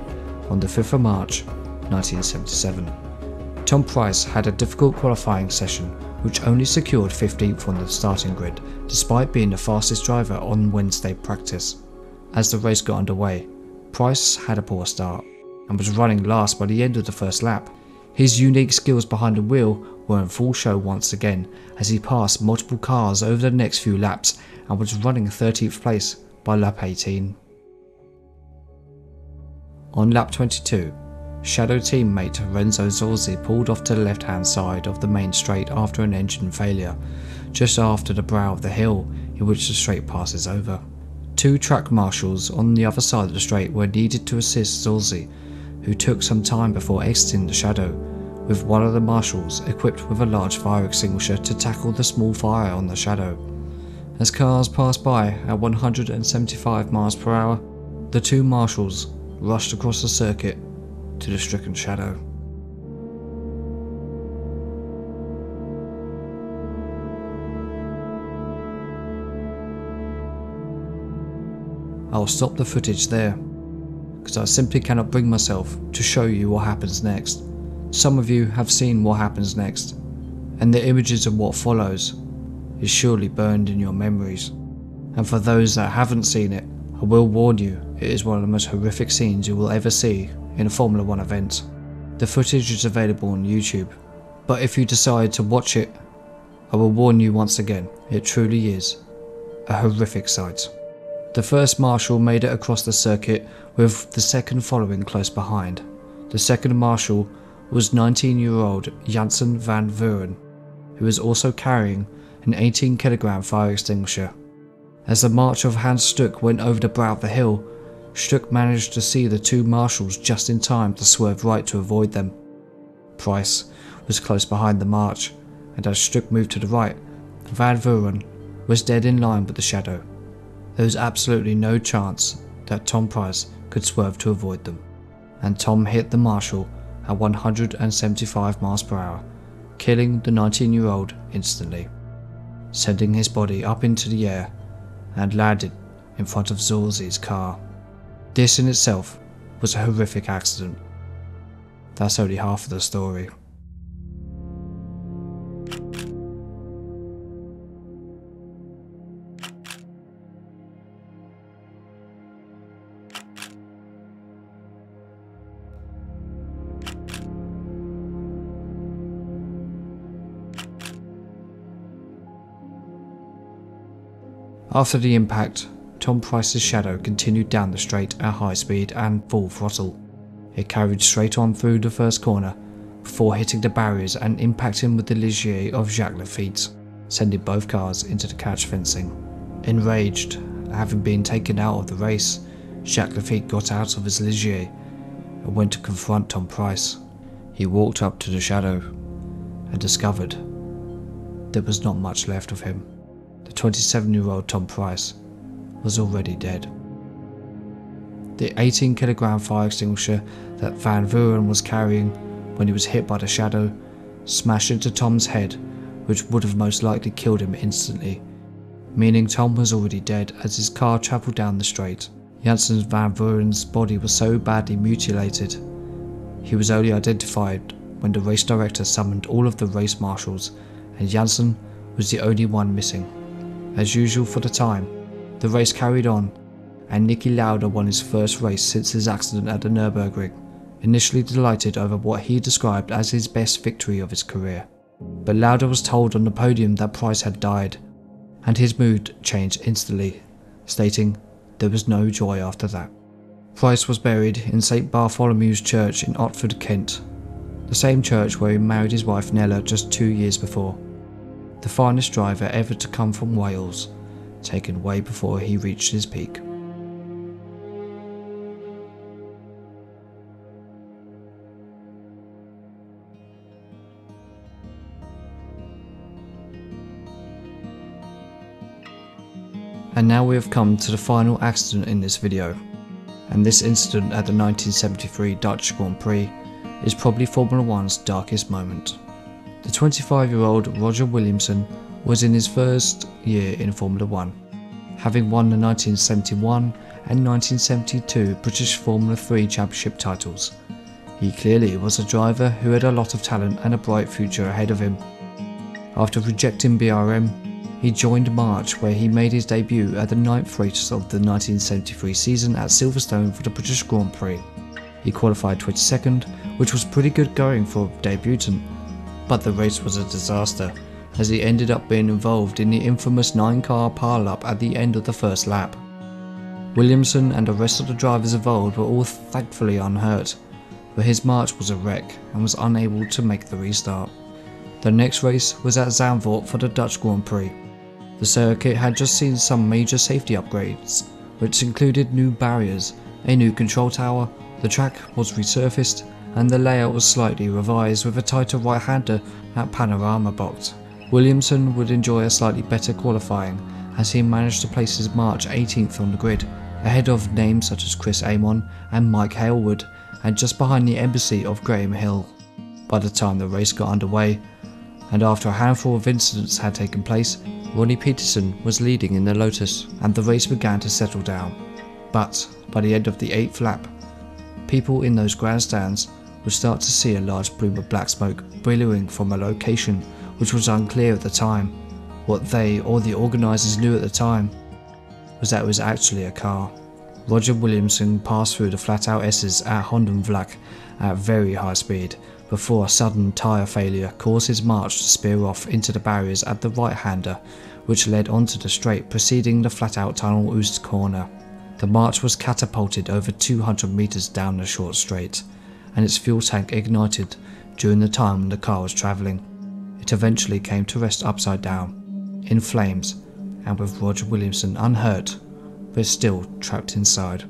on the 5th of March 1977. Tom Pryce had a difficult qualifying session which only secured 15th on the starting grid despite being the fastest driver on Wednesday practice. As the race got underway, Pryce had a poor start and was running last by the end of the first lap. His unique skills behind the wheel were in full show once again as he passed multiple cars over the next few laps and was running 13th place by lap 18. On lap 22, shadow teammate Renzo Zorzi pulled off to the left hand side of the main straight after an engine failure, just after the brow of the hill in which the straight passes over. 2 track marshals on the other side of the straight were needed to assist Zorzi, who took some time before exiting the shadow, with one of the marshals equipped with a large fire extinguisher to tackle the small fire on the shadow. As cars passed by at 175 miles per hour, the 2 marshals rushed across the circuit to the stricken shadow. I'll stop the footage there, because I simply cannot bring myself to show you what happens next. Some of you have seen what happens next, and the images of what follows is surely burned in your memories. And for those that haven't seen it, I will warn you, it is one of the most horrific scenes you will ever see in a Formula 1 event. The footage is available on YouTube, but if you decide to watch it, I will warn you once again, it truly is a horrific sight. The first marshal made it across the circuit, with the second following close behind. The second marshal was 19-year-old Janssen van Vuren, who was also carrying an 18kg fire extinguisher. As the march of Hans Stuck went over the brow of the hill, Stuck managed to see the 2 marshals just in time to swerve right to avoid them. Pryce was close behind the march, and as Stuck moved to the right, Van Vuren was dead in line with the shadow. There was absolutely no chance that Tom Pryce could swerve to avoid them, and Tom hit the marshal at 175 miles per hour, killing the 19-year-old instantly, sending his body up into the air and landed in front of Zorzi's car. This in itself was a horrific accident. That's only half of the story. After the impact, Tom Pryce's shadow continued down the straight at high speed and full throttle. It carried straight on through the first corner before hitting the barriers and impacting with the Ligier of Jacques Lafitte, sending both cars into the catch fencing. Enraged, having been taken out of the race, Jacques Lafitte got out of his Ligier and went to confront Tom Pryce. He walked up to the shadow and discovered there was not much left of him. The 27-year-old Tom Pryce was already dead. The 18kg fire extinguisher that Van Vuren was carrying when he was hit by the shadow smashed into Tom's head, which would have most likely killed him instantly, meaning Tom was already dead as his car travelled down the straight. Janssen Van Vuren's body was so badly mutilated, he was only identified when the race director summoned all of the race marshals, and Janssen was the only one missing. As usual for the time, the race carried on, and Niki Lauda won his first race since his accident at the Nürburgring, initially delighted over what he described as his best victory of his career. But Lauda was told on the podium that Pryce had died, and his mood changed instantly, stating there was no joy after that. Pryce was buried in St Bartholomew's Church in Otford, Kent, the same church where he married his wife Nella just 2 years before. The finest driver ever to come from Wales, taken way before he reached his peak. And now we have come to the final accident in this video, and this incident at the 1973 Dutch Grand Prix is probably Formula 1's darkest moment. The 25-year-old Roger Williamson was in his first year in Formula 1, having won the 1971 and 1972 British Formula 3 Championship titles. He clearly was a driver who had a lot of talent and a bright future ahead of him. After rejecting BRM, he joined March, where he made his debut at the 9th race of the 1973 season at Silverstone for the British Grand Prix. He qualified 22nd, which was pretty good going for a debutant, but the race was a disaster, as he ended up being involved in the infamous 9-car pile-up at the end of the first lap. Williamson and the rest of the drivers involved were all thankfully unhurt, but his March was a wreck and was unable to make the restart. The next race was at Zandvoort for the Dutch Grand Prix. The circuit had just seen some major safety upgrades, which included new barriers, a new control tower, the track was resurfaced, and the layout was slightly revised with a tighter right-hander at Panorama Box. Williamson would enjoy a slightly better qualifying, as he managed to place his March 18th on the grid, ahead of names such as Chris Amon and Mike Hailwood, and just behind the embassy of Graham Hill. By the time the race got underway, and after a handful of incidents had taken place, Ronnie Peterson was leading in the Lotus, and the race began to settle down. But by the end of the 8th lap, people in those grandstands would start to see a large plume of black smoke billowing from a location which was unclear at the time. What they or the organisers knew at the time was that it was actually a car. Roger Williamson passed through the flat-out S's at Hondenvlak at very high speed, before a sudden tyre failure caused his March to spear off into the barriers at the right-hander, which led onto the straight preceding the flat-out tunnel Oost corner. The March was catapulted over 200 metres down the short straight, and its fuel tank ignited during the time when the car was travelling. It eventually came to rest upside down, in flames, and with Roger Williamson unhurt, but still trapped inside.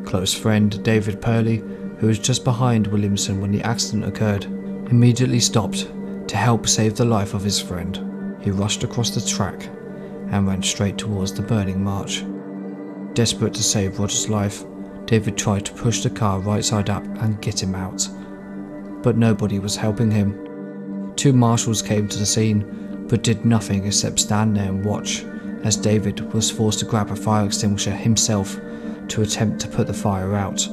Close friend David Purley, who was just behind Williamson when the accident occurred, immediately stopped to help save the life of his friend. He rushed across the track and ran straight towards the burning March. Desperate to save Roger's life, David tried to push the car right side up and get him out, but nobody was helping him. 2 marshals came to the scene, but did nothing except stand there and watch, as David was forced to grab a fire extinguisher himself to attempt to put the fire out,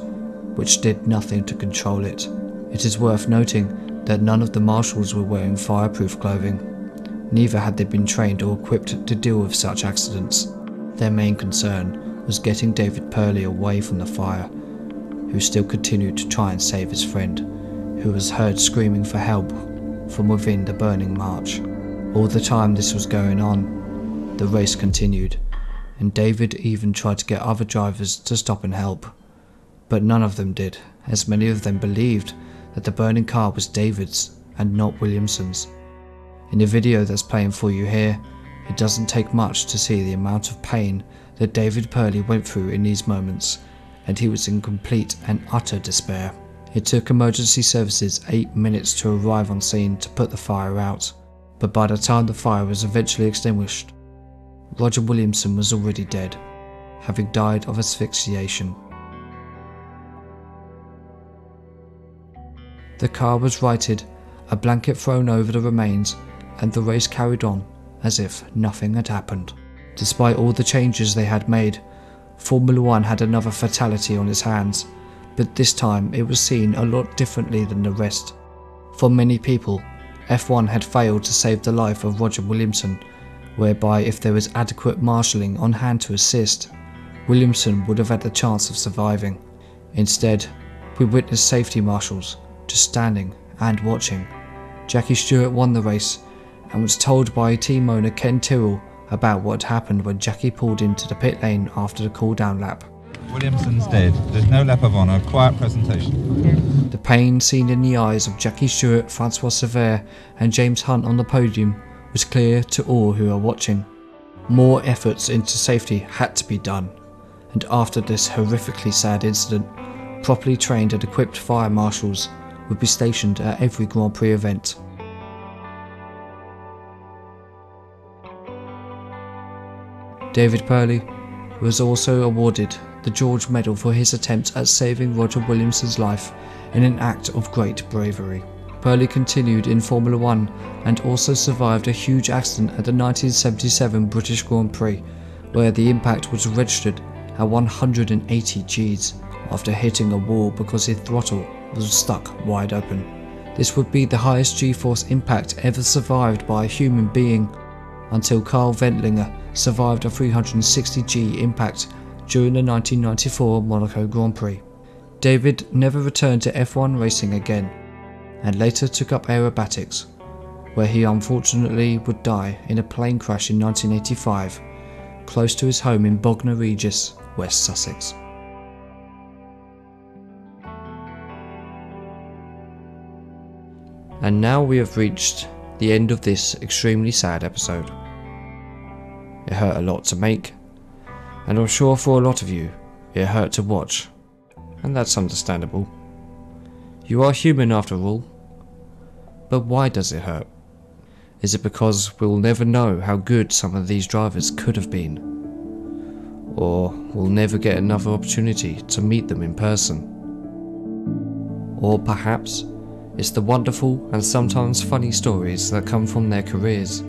which did nothing to control it. It is worth noting that none of the marshals were wearing fireproof clothing. Neither had they been trained or equipped to deal with such accidents. Their main concern was getting David Purley away from the fire, who still continued to try and save his friend, who was heard screaming for help from within the burning march. All the time this was going on, the race continued, and David even tried to get other drivers to stop and help. But none of them did, as many of them believed that the burning car was David's and not Williamson's. In the video that's playing for you here, it doesn't take much to see the amount of pain that David Purley went through in these moments, and he was in complete and utter despair. It took emergency services 8 minutes to arrive on scene to put the fire out, but by the time the fire was eventually extinguished, Roger Williamson was already dead, having died of asphyxiation. The car was righted, a blanket thrown over the remains, and the race carried on as if nothing had happened. Despite all the changes they had made, Formula 1 had another fatality on its hands, but this time it was seen a lot differently than the rest. For many people, F1 had failed to save the life of Roger Williamson, whereby if there was adequate marshalling on hand to assist, Williamson would have had the chance of surviving. Instead, we witnessed safety marshals just standing and watching. Jackie Stewart won the race and was told by team owner Ken Tyrrell about what happened when Jackie pulled into the pit lane after the cool-down lap. Williamson's dead. There's no lap of honour. Quiet presentation. The pain seen in the eyes of Jackie Stewart, Francois Sever and James Hunt on the podium was clear to all who are watching. More efforts into safety had to be done, and after this horrifically sad incident, properly trained and equipped fire marshals would be stationed at every Grand Prix event. David Purley was also awarded the George Medal for his attempt at saving Roger Williamson's life in an act of great bravery. Purley continued in Formula 1 and also survived a huge accident at the 1977 British Grand Prix, where the impact was registered at 180 Gs after hitting a wall because his throttle was stuck wide open. This would be the highest G-force impact ever survived by a human being, until Karl Wendlinger survived a 360G impact during the 1994 Monaco Grand Prix. David never returned to F1 racing again, and later took up aerobatics, where he unfortunately would die in a plane crash in 1985, close to his home in Bognor Regis, West Sussex. And now we have reached the end of this extremely sad episode. It hurt a lot to make, and I'm sure for a lot of you, it hurt to watch, and that's understandable. You are human after all. But why does it hurt? Is it because we'll never know how good some of these drivers could have been? Or we'll never get another opportunity to meet them in person? Or perhaps it's the wonderful and sometimes funny stories that come from their careers.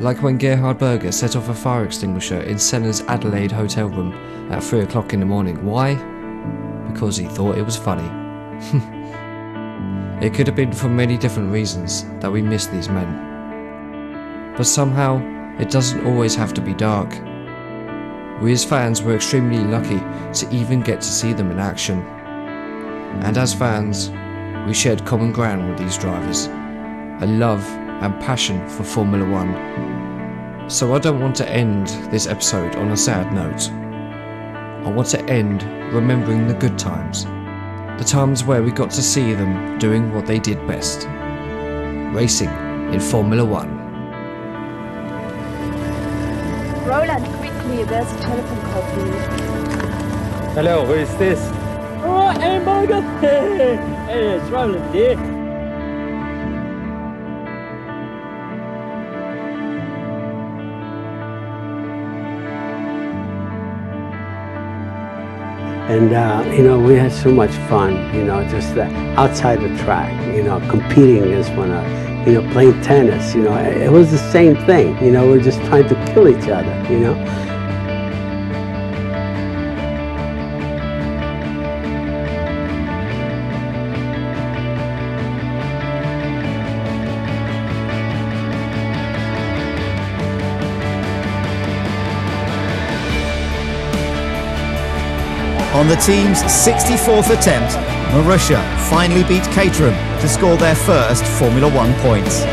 Like when Gerhard Berger set off a fire extinguisher in Senna's Adelaide hotel room at 3 o'clock in the morning. Why? Because he thought it was funny. It could have been for many different reasons that we miss these men. But somehow, it doesn't always have to be dark. We as fans were extremely lucky to even get to see them in action. And as fans, we shared common ground with these drivers, a love and passion for Formula 1. So I don't want to end this episode on a sad note. I want to end remembering the good times. The times where we got to see them doing what they did best. Racing in Formula 1. Roland, quickly, there's a telephone call, please. Hello, who is this? Oh, hey, Margaret! Hey, it's Roland here. And, you know, we had so much fun, you know, just outside the track, you know, competing against one another, you know, playing tennis, you know, it was the same thing, you know, we're just trying to kill each other, you know. On the team's 64th attempt, Marussia finally beat Caterham to score their first Formula One points.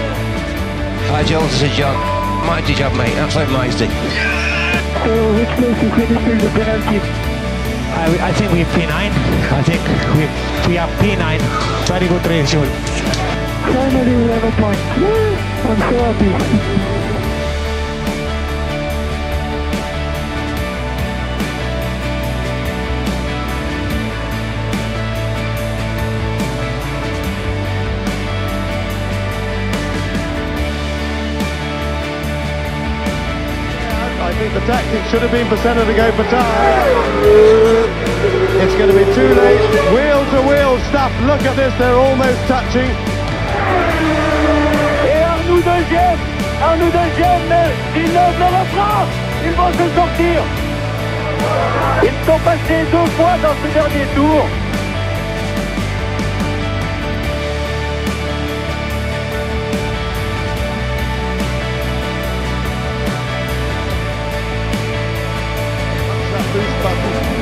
Hi Jules, this is John. Mighty job, mate, absolute mighty. So which place is finished in the penalty? I think we're P9. I think we are P9. Very good race, Jules. Finally we have a point. I'm so happy. I think the tactic should have been for Senna to go for time. It's going to be too late. Wheel to wheel stuff. Look at this, they're almost touching. Et Arnoux deuxième, mais Villeneuve le reprend. Ils vont se sortir. Ils sont passés 2 fois dans ce dernier tour.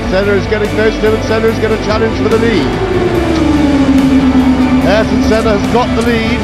Senna is getting close to him, and Senna is going to challenge for the lead. Ayrton Senna has got the lead.